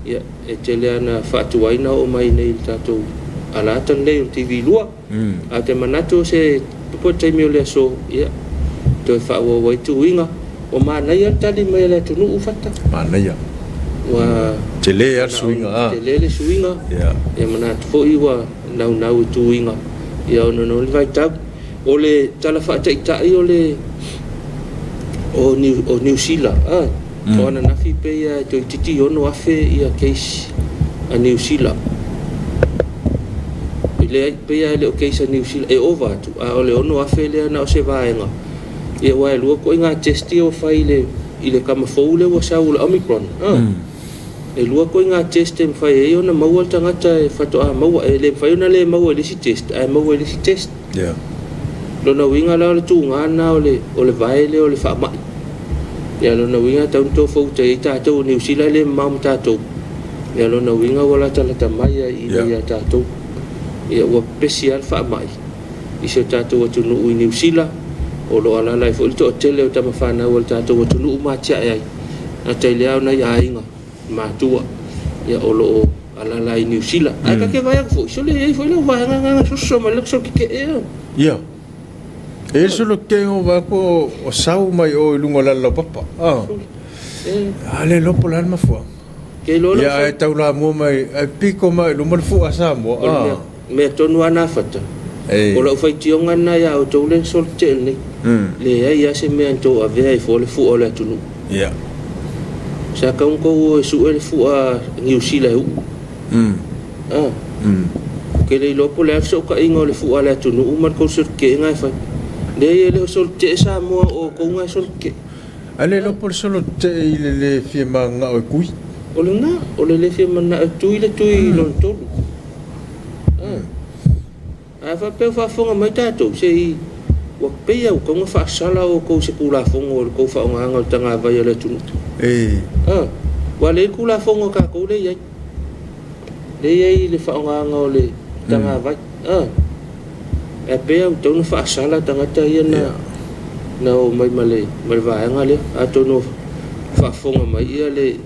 ya e tele na fa tu ai na o mai nei tato ala tan le TV lua a te manato se po te mi le so ya to fa wo wai tu inga o ma na ya tali mai le tu nu ufata ma na ya wa tele ya swinga tele le swinga ya e manato fo i wa na tu inga ya no no vai tau o le tala fa tai tai o le o New Zealand o ana na fi pe ya to titi ono afe ia case a New Zealand le pe ya le case a New Zealand e over tu a ole ono afe le na o se vaenga e wa lu ko inga testi o fai le ile kama foule wa sa ul omicron e lu ko inga test em fai e ona mau tanga ta fato a mau e le fai ona le mau le si test a mau le si test ya lo na winga la le tu ngana o le vai le o le fa mai ya lo na winga tau to fo te ta to New Zealand le mam ta to ya lo na winga wala ta la mai ya ta to ya wa special fa mai i se ta to tu no New Zealand o lo ala lai fo to tele o ta ma fa na o ta to tu no ma cha ai na te le na ya inga ma tu ya o lo ala lai New Zealand ai ka ke vai fo so le fo le vai nga so ma le so ke ya e solo ke o va ko o sau mai o lungo la lo papa ale lo polan ma fo ke lo ya e tau la mo mai e piko mai lo mo fu asa mo me tonu ana fata o lo fai tionga na ya o tole sol tele le ya se me anto ave ai fo le fu o le tunu ya sa ka un ko su el fu a New Zealand ke le lo pola so ka ingo le fu ala tunu o man ko sur ke ngai fa le sol te Samoa o ko ngai sol ke ale lo por solo te le firma nga o kui o le firma na tu ile lo tolu a fa pe fa fonga mai tato se wa pe ya ko nga fa sala o ko se kula fonga o ko fa nga nga tanga vai le tunu wa le kula fonga ka ko le ye le fa nga nga le tanga vai e pe au tonu fa sala tanga ta ia na o mai male va nga le a tonu fa fonga mai ia le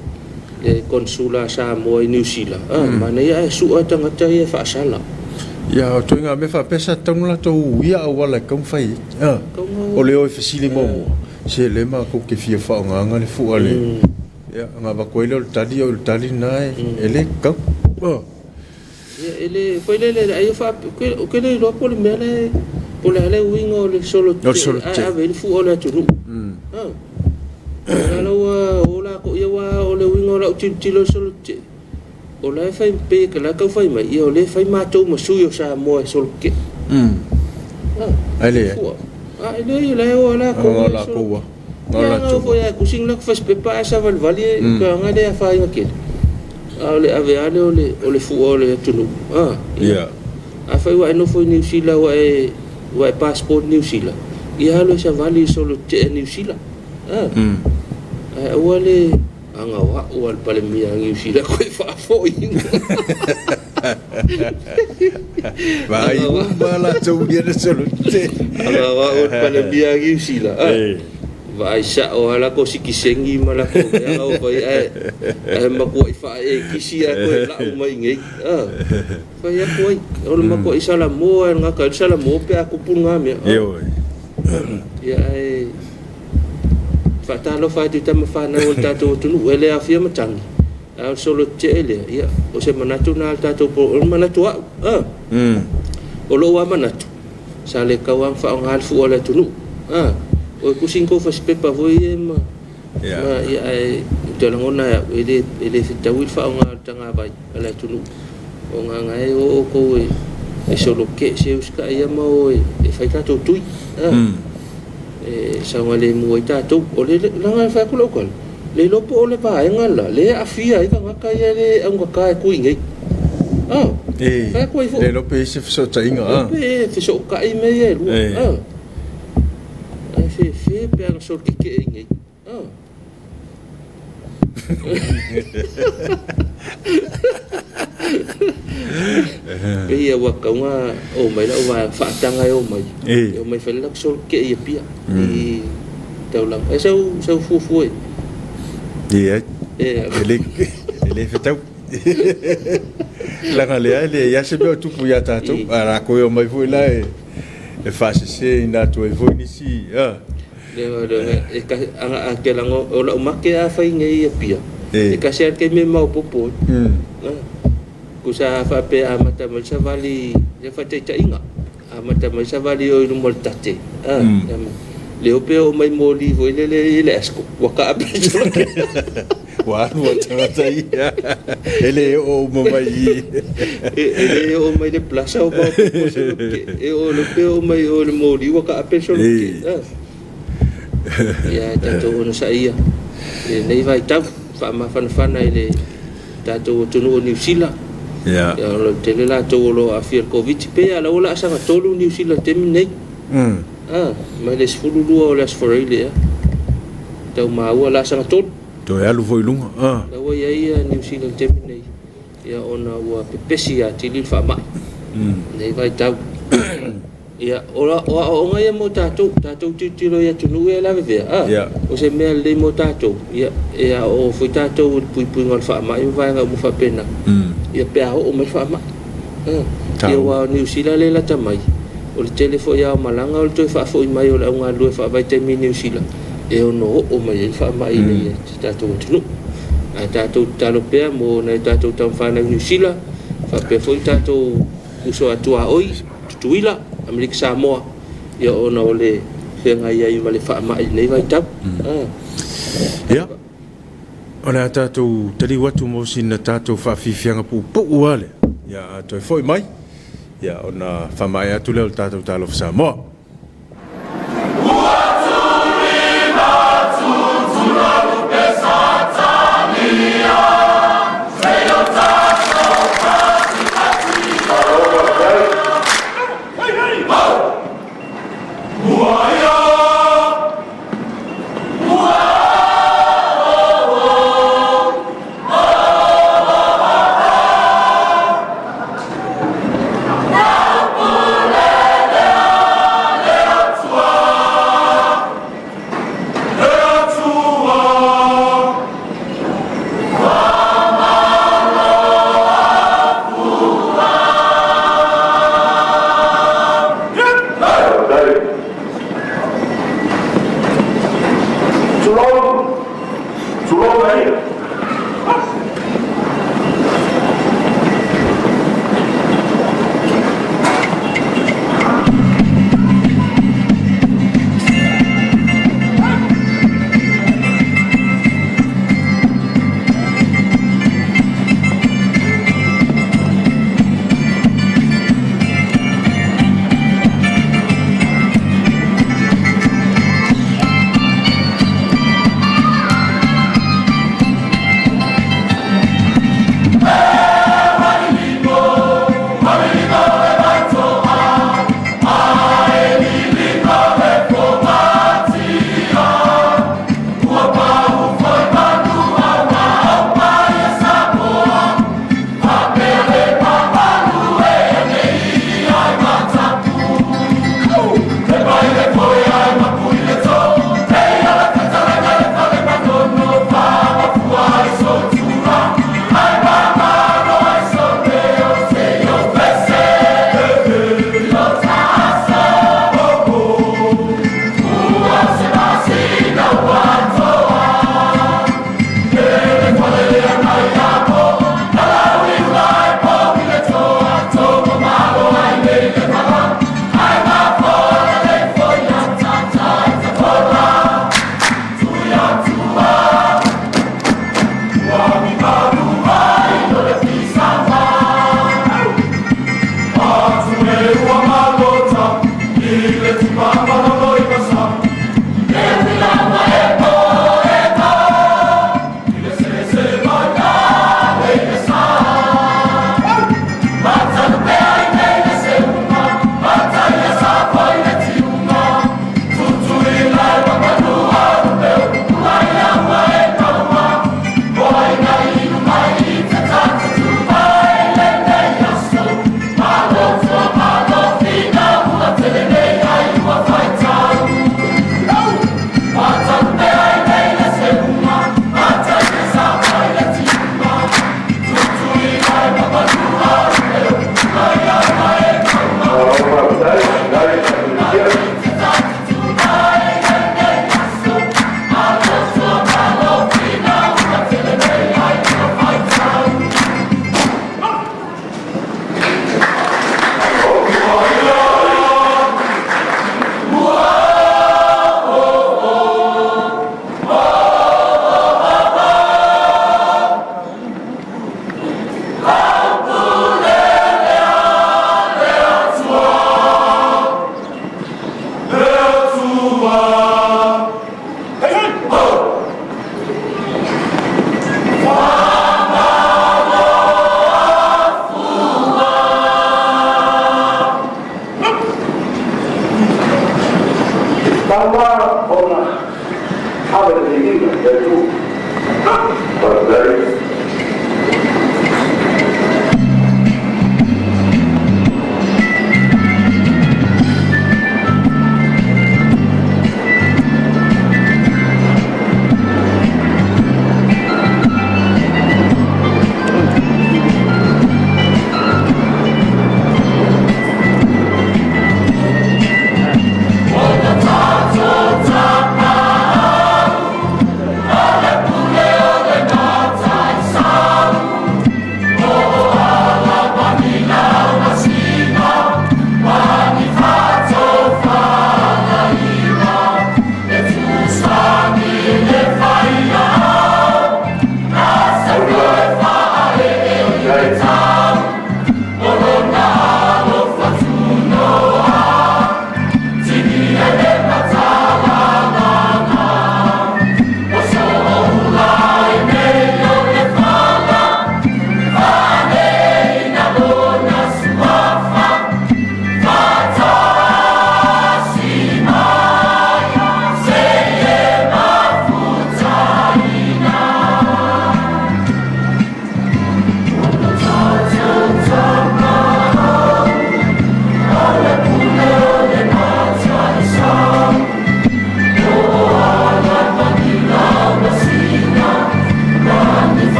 consula Samoa i New Zealand ma nei ai su tanga ta ia fa sala ya to nga me fa pesa tonu la to ia o wala kom fai o le o fasili mo se le ma ko ke fia fa nga le fu ale ya nga ba ko ile o tali nai ele ka ele foi le ai fa que le lo por mele por le wingo le solo a ver fu ola tu ala ola ko ia wa ole wingo la ti lo solo ti ola fa pe que la ka fa mai io le fa ma to mo su yo sa mo solo ke ale ele le ola ko ola tu foi a kusing la fa pe pa sa val valie ka ngade fa ia ke ole ave ale ole fu ole tunu Yeah. a fai wa no foi New Zealand wa passport New Zealand ia lo sa vali solo te New Zealand ole anga wa pale mia New Zealand ko fa foi vai bala tu dia solo te anga wa pale mia New Zealand vai sa o ala ko sikisengi malako ya o vai mako ifa kisi ako la mai ngai vai ako o mako isala mo nga ka isala mo pe ako punga me ya fa Talofa tu tama fa na o tato tu ele afia matang a solo tele ya o se manatu na tato po manatu o lo wa manatu sale kawang fa ang halfu ola tunu o kusing ko fas pepa voi ma ya jalan ona ya ele fitawil fa nga tanga bai ala tunu o nga ngai o ko e solo ke se uska ya ma o e fai ka to tui sa ngale mo ita to o le langa fa ko lokal le lopo o le ba ngala le afia ika nga kaya le ang ka ku ngai fa ko le lopo se so tainga pe so ka i me ye lu fe pe ang sol ke ngai pe ya wa ka nga o mai la wa fa tanga o mai fa la sol ke ia pia i tau la so fu ele fetau la ngale ya se be tu pu ya tato ara ko yo mai fu la e fase se na tu e fu ni si e ka anga ke lango o la make a fai ngai ia pia e ka se ke me mau popo ku sa fa pe a mata mal sa vali e fa te inga a mata mal sa vali o no moltate le o pe o mai moli vo le esko wa ka ape wa no tata ia ele o mai ele o mai de plaza o ba e o le pe o mai o le moli wa ka ape solo ya tato no sa ia nei vai tau fa ma fana ele tato tunu New Zealand ya lo tele la to lo afir covid pe ala ola sa tolu New Zealand temine ma les fululu o las foreile tau ma ola sa tolu to ya lu foi lunga la wa ia New Zealand temine ya ona wa pepesi ya tili fa ma nei vai tau ya ora o nga mo tato tiro ya tunu ya la ve o se me le mo tato ya o foi tato pui ngol fa ma i vai nga mo fa pena ya pe o me fa ma ya wa New Zealand le la tamai o le telefo ya malanga o to fa fo i mai o la nga lu fa vai te mi New Zealand e o no o mai fa ma i le tato tunu a tato Talofa mo na tato tam fa na New Zealand fa pe foi tato uso atua oi tuila Amerika Samoa ya ona ole fenga ia i male fa mai nei vai tap ya ona tato tali watu mo sin tato fa fifianga pu wale ya to foi mai ya ona fa mai atu le tato Talofa Samoa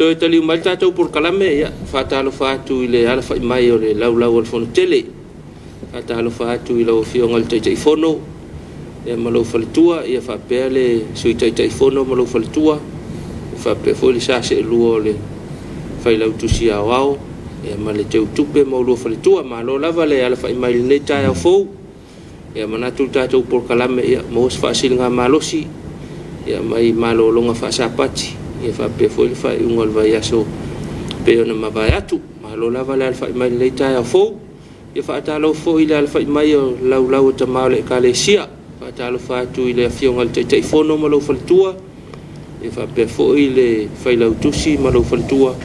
Toi tali mai tātou por kalame ia whatalofa atu i le alafa i mai o le laulau al fono tele. Whatalofa atu i lau fionga le taitai fono. Ia malau whalitua ia whapea le sui taitai fono malau whalitua. Whapea fo le sase e lua o le whailau tusi au au. Ia ma le teu tupe maulua whalitua ma lo lava le alafa i mai le nei tai au fou. Ia manatu tātou por kalame ia maus whaasilinga malosi. Ia mai malo longa whaasapati. Ia whapea fo le whai unga le vai aso peo na mawai atu. Ma lo lava le alafa i mai le nei tai au fou. Ia whaatalo fo i le alafa i mai o lau o tamau le ka le sia. Whaatalo whaatu i le afionga le taitai fono ma lau whalitua. Ia whapea fo i le whailau tusi ma lau whalitua.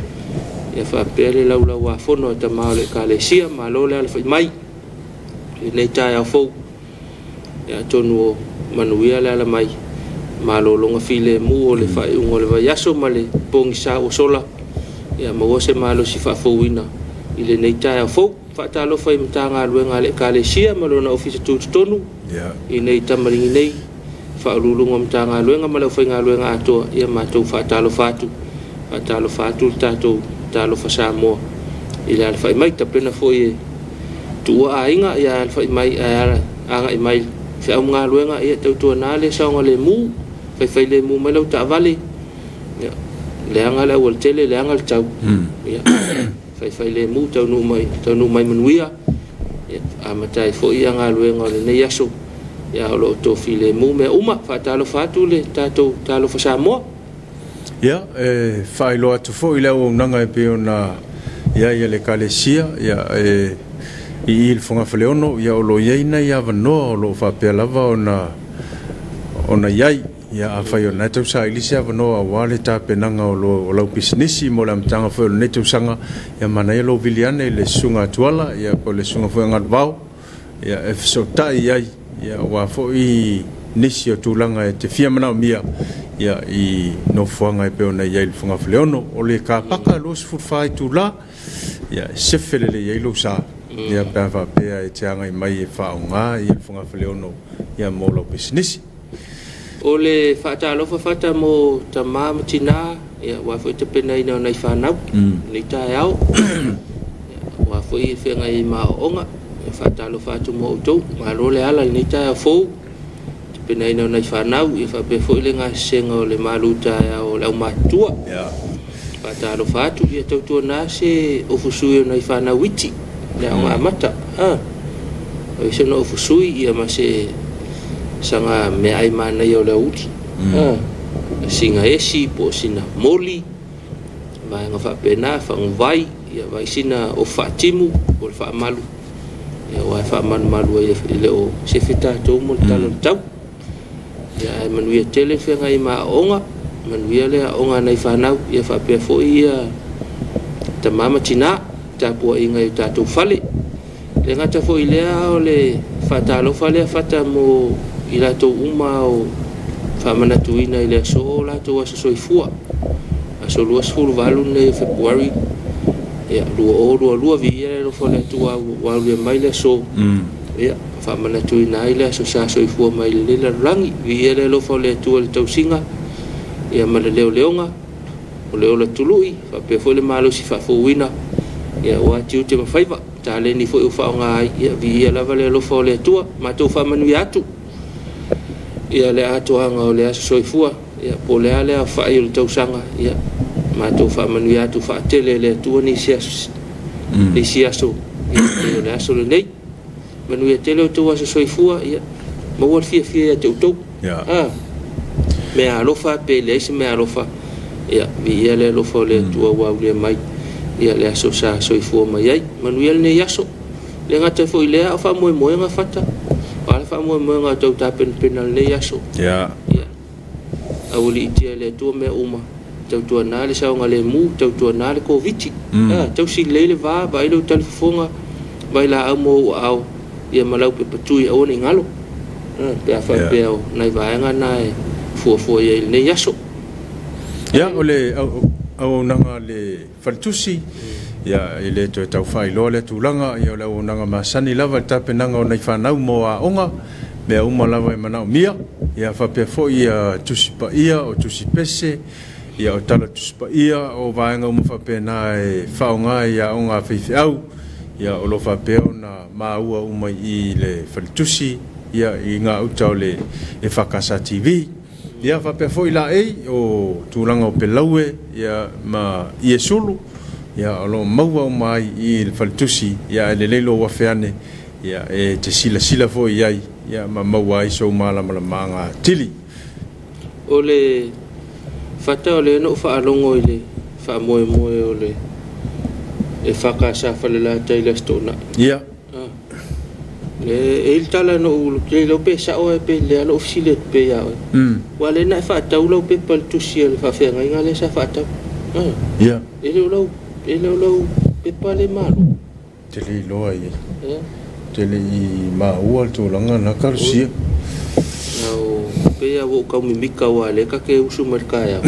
Ia whapea le lau a fono o tamau le ka le sia. Ma lo le alafa i mai. I nei tai au fou. Ia tonu o manuia le ala mai. Ma lo longa file mu o le whai unga le vai aso ma le pongi sa o sola. Ia mawose ma lo si whafouina i le nei tai au fou. Whaatalo whai mtanga luenga le ka le sia ma lo na ofisa tūtonu. I nei tamaringi nei. Whaarulunga mtanga luenga ma le whai ngā luenga atoa. Ia mātou whaatalo whatu. Whaatalo whatu tātou Talofa Samoa. I le alfa i mai tapena fo i tua a inga ia alfa i mai anga i mai. Whiau ngā luenga ia tautua nā le saunga le mu. Whai le mu mai lau ta avale. Le anga le awal tele le anga le tau. Whai le mu tau nu mai manuia. A matai fo i ngā luenga le nei aso. Ia o lo tofi le mu me uma whaatalo whatu le tātou Talofa Samoa. Ia, whai loa tu fo i leo nanga e peo na ia le kalesia, ia i il fonga whaleono, ia o lo ieina ia wanoa o lo whapea lava o na iai, ia a whai o natau sa ilisia wanoa wale tā penanga o lau pisinisi mo le amtanga whai o le netau sanga, ia mana ia lo viliane le sunga tuala, ia po le sunga whai ngat vau, ia e whasotai iai, ia wa fo i nisi o tūlanga e te fia mana o mia, ia i no fuanga e peo na iai le funga whaleono, o le ka paka lo si furwhai tūla, ia sefele le iai lo sa, ia pēr whapea e te anga i mai e whao ngā, ia le funga whaleono, ia mō lau pisinisi. O le whaatalofa whata mo ta māma tina, ia wafo i te pena ina o nei whanau, nei tae au, wafo i whenga i mā onga, whaatalofa atu mo utou, ngā role ala i nei tae au fou, pena ina nei whanau, i whape fo i le ngā senga o le maluta o le au mātua. Whaatalofa atu, i tautua nā se ofusui o nei whanau iti, le au ngā mata. O i sena ofusui, i ama se sanga me ai mana i o le uti. Singa esi, po sina moli, mai ngā whape nā, whangu vai, i vai sina o whaatimu, o le whaamalu. Ia wai whaamanu malu i le o se whita tau mo le talo le tau. Ia e manuia tele whenga i maa onga, manuia lea onga nei whanau, ia whapea fo i ta mama tina, ta pua inga i tātou whale. Le ngata fo i lea o le whatalofa lea whata mo i lato uma o whamanatuina i lea so o lato asa soifua. Aso lua sfuru valu nei February, ia lua vi ia lo fo le tua walu ia mai lea so. Ia whamanatuina i lea so sa soifua mai le rangi, vi ia le lo fo le tua le tausinga, ia ma le leo leonga, o leo la tului, whapea fo le malo si whafuina, ia oa tiu te mawhaiva, ta le ni fo i whaonga ai, ia vi ia lava le lo fo le tua, ma tau whamanui atu, ia le ato hanga o le aso soifua, ia po lea lea whai o le tausanga, ia ma tau whamanui atu whaatele le tua ni si aso, ia le aso le nei, manuia tele o tau aso soifua, ia mawar fia ia te utau, mea alofa pe le isi mea alofa, ia vi ia le alofa o le tua wau le mai, ia le aso sa soifua mai ai, manuia le nei aso, le ngata fo i lea o wha moe ngā whata, o ale wha moe ngā tau tāpen pena le nei aso, ia awali itia le tua mea uma, tau tua nā le saonga le mu, tau tua nā le koviti, tau si leile vā, vai lau talifonga, vai la au mo au, ia malau pe patui au ni ngalo, pea wha pea o nai vaenga nai, fua ia il nei aso. Ia o le au nanga le faltusi, ia i le to tau whai loa le tūlanga, ia o le au nanga masani lava le tape nanga o nei whanau mo a onga, mea uma lava e manau mia, ia whapea fo ia tusi pa ia o tusi pese, ia o tala tuspa ia o vaenga umawhapena e whaonga ia o ngā whiwhi au ia o lo whapeo na maua umai i le whalitusi ia i ngā utau le EFKS TV ia whapea fo i la ei o tūranga o Pelaue ia ma i e sulu ia o lo maua umai i le whalitusi ia e le leilo wawheane ia e te sila fo i ai ia ma maua i so malama ngā tili o le fata o le no whaalongo i le whaamoe o le e whakasa whalela taila stona ia le il tala no ulu ke lo pe sa o pe le alo ofisile pe ya wale na fa ta ulo pe pal tu si le fa fe ngai ngale sa fa ta ia ele ulo pe pale malo tele lo ai tele i ma ua to langa na karsia au pe ya wo ka mi mika wale ka ke usu merkaya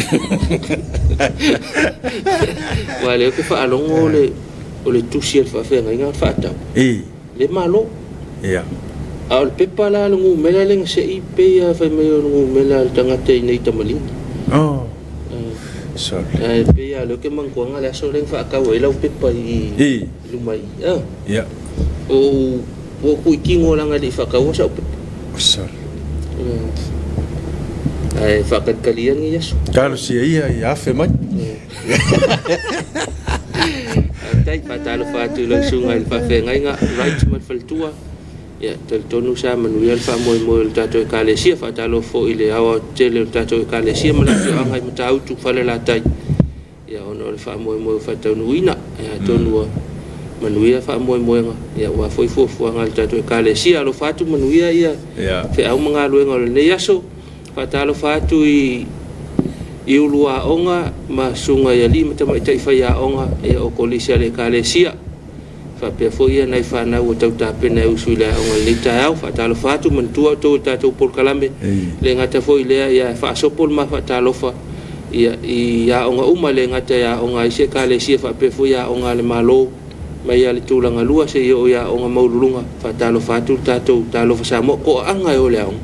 wale ke fa alongo le tu si le fa fe ngai ngale fa ta le malo ia al pepa la ngu mela leng se i pe ya fa me ngu mela tanga te nei tamali sorry pe ya lo ke mang kwanga la so leng fa ka we la pepa i lumai ia o ku kingo la ngali fa ka wo sa sorry ai fa ka kalian ni yaso kalo si ia fe mai tai pa Talofa tu lang sungai pa fe ngai nga right mat fal tua ya tel tonu sa manuel fa mo tato kalesia fa Talofa ile awa tele tato kalesia mala angai matau tu fa la tai ya ono fa mo fa tonu ina ya tonu manuia fa mo nga ya wa foi fo ngal tato kalesia lo fa tu manuia ya fe au mga lo ngol le yaso fa Talofa tu i ulua onga ma sunga ya lima tama itai fa ya onga e o kolisia le kalesia fa pe fo ia nai fa na o tau ta pena usula onga le tau fa Talofa tu mentua to tatu por kalame le ngata fo ile ya fa sopol ma fa Talofa ia onga uma le ngata ya onga ise kalesia fa pe fo ya onga le malo mai ya le tulanga lua se yo ya onga maulunga fa Talofa tu tatu Talofa Samoa ko anga o le onga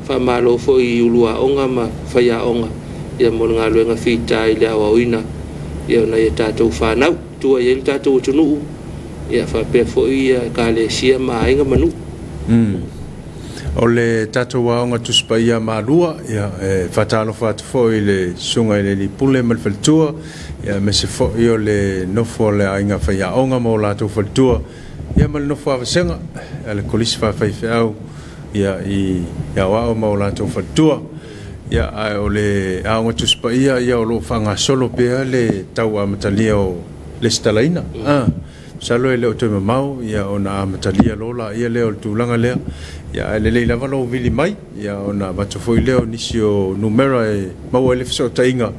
fa malo fo i ulua onga ma fa ya onga ia mo nga luenga fita i le awina ia na ia tatou fa nau tua ia tatou tunu ia fa pe fo i kalesia ma inga manu o le tatou onga tuspa ia malua ia fa Talofa fo i le sunga i le lipule mal faltua ia me se fo i o le nofo le inga fa ya onga mo la tu faltua ia mal nofo avasenga le kolisi fa fa au ia wa o maula to fatua ia o le aonga tuspa ia o lo fanga solo pe le tau amatalia o le stalaina salo ele o te mau ia ona amatalia lola ia le o tulanga le ia le lava lo vili mai ia ona bato foi leo nisio numero e mau ele so tainga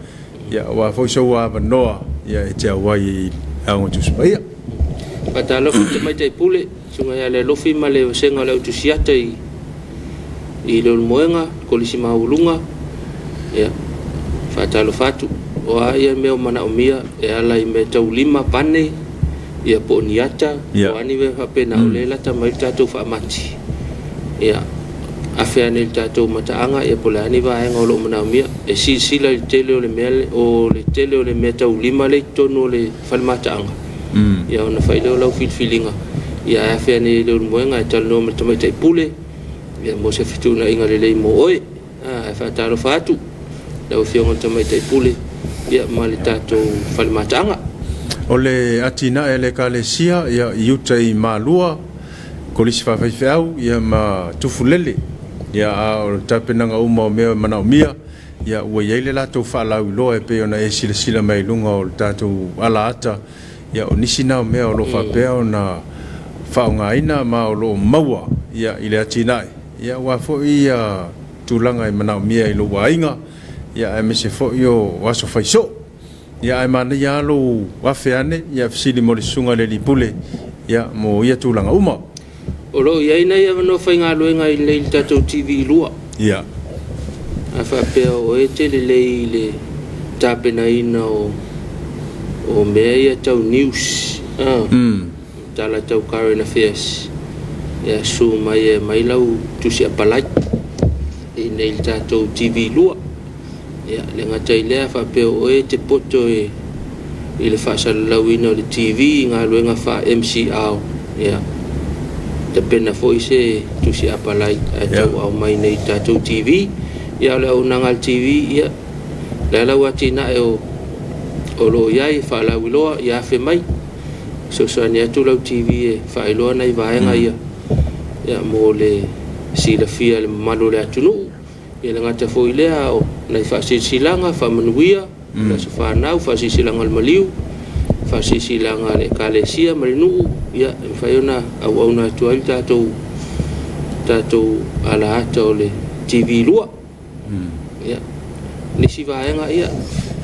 ia wa foi so wa noa ia e te wai aonga tuspa ia patalo te mai te pule sunga ia le lofi ma le senga le utusiata i le moenga kolisi maulunga ya fa Talofa tu o ia me o mana o mia e ala i me tau lima pane ia po niata o ani we fa pena o le lata mai tatu fa mati ya afia ni tatu mataanga ia po le ani va nga lo mana o mia e sila le tele o le mele o le tele o le me tau lima le tono le falmataanga ya ona fa ile o feelinga ya afia ni le moenga tal no me tamai tai pule ia mo se fitu na inga lelei mo oi fa Talofa tu lau fionga tamai tai pule ia mali tatou falmatanga o le atina e le kalesia ia iuta i malua kolisi fa au ia ma tufulele ia o tapenanga uma o mea mana o mia ia ua iai le latou faalau iloa e pe ona e silasila mai lunga o tatou ala ata ia o nisi na o mea o lo faapea ona faaogāina ma o loo maua ia i le atina ia ua foʻi ia tulaga e manao mia i lou aiga ia e mese foʻi o aso faiso ia e manaia alou afe ane ia fesili mo le susuga le lipule ia mo ia tulaga uma o loo iai nai avanoa faigaluega i lei le tatou TV lua ia a faapea o e telelei le tapenaina o mea ia tau news tala tau current affairs ia su mai lau tusi apalai i nei le tatou TV lua ya le ngata ile fa pe o te poto ile fa salawina le TV nga luenga fa MCR ya te pena foi se tu si apalai au mai nei tatou TV ya le unanga TV ya la watina o lo yai fa la wiloa ya fe mai so nia tu lo TV fa ilo nei vaenga ya mo le si la fia le malo le atunu ya le ngata foi le o nei fa silanga fa manuia la se fa nau fa silanga le maliu fa silanga le kalesia marinu ya fa yona au na tu al tatou ala ato le TV lua ya ni si vaenga ya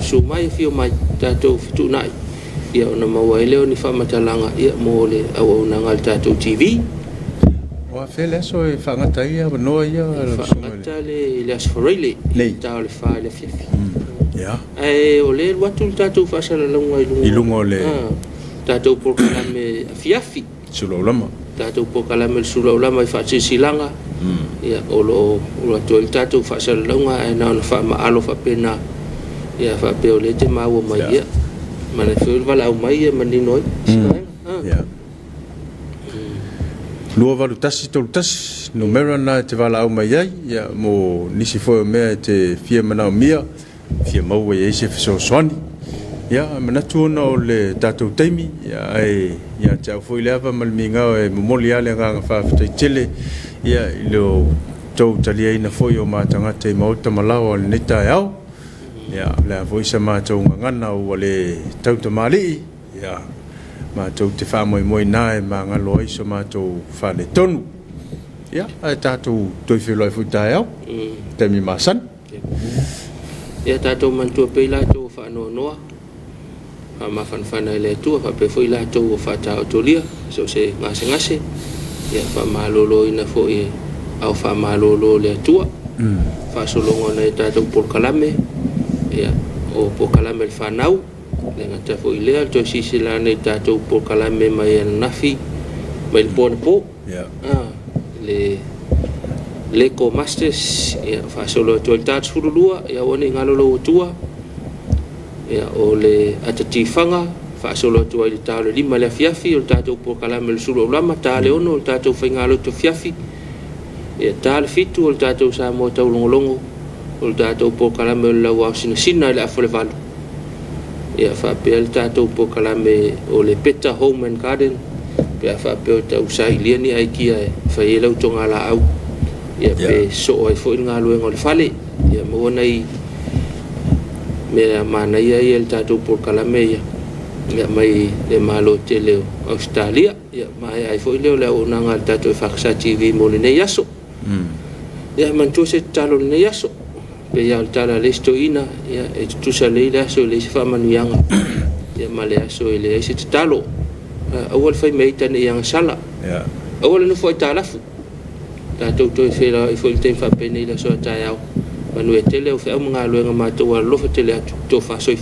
sumai fio mai tatou fitu nai ya ona mawaile ni fa matalanga ya mo le au na ngal tatou TV wa fele so e fa ngata ia no ia ngata le asforele ta le fa le fifi ya o le watu tatou fa sala longa ilungo le tatou por kalame fiafi sulo lama tatou por kalame sulo lama fa silanga ya o to tatou fa sala longa na fa ma alo fa pena ya fa pe o le te mawo mai ya mana fe vala o mai manino ya lua valu tasi tolu tasi numero na te vala o mai ya mo nisi fo me te fia mana mia fia mau e se so soni ya mana tu no le tatou taimi ya ya tau foi leva mal minga e momoli ale nga fa te tele ya lo tau talia ina foi o matanga te mauta malawa le neta yao ya la voisa ma tau ngana o le tau te mali ya ma tau te fa moi nai ma ngalo iso ma tau fa le tonu ya ai tatu toi filo fu tayo te mi masan ya tatu man tu pe la tu fa no ma fan le tu fa pe foi la tu fa ta otolia so se ngase ya fa malolo ina foi au fa malolo le tu fa solongo na tatu por kalame ya o por kalame el fanau le ngata foi le to si la na tatu por kalame mai nafi mai po ya le ko masters ya fa solo to tat furulua ya woni ngalolo tua ya o le atati fanga fa solo to i talo lima le fiafi o tato por kalame le sulu lama tale ono o tato fingalo to fiafi ya tal fitu o tato sa mo tau longo o tato por kalame la wa sina le afole valu ya fa pel tato por kalame o le peta home and garden pe fa pe o tau sa iliani ai kia fa yelo tonga la au ya pe so ai fo ngalo ngol fale ya mo nei me mana ia el tato por kalame ya mai le malo tele Australia ya mai ai foi le ona ngal tato EFKS TV mo le yaso ya man tu se talo le yaso pe ya tala lesto ina ya tu sa le yaso le fa manu yang ya male yaso le se talo awal fai mai tan yang sala ya awal no foi talafu tato to fela foi tem fa pene la so ta ya manu tele o fe mga lo nga ma to lo fa tele to fa so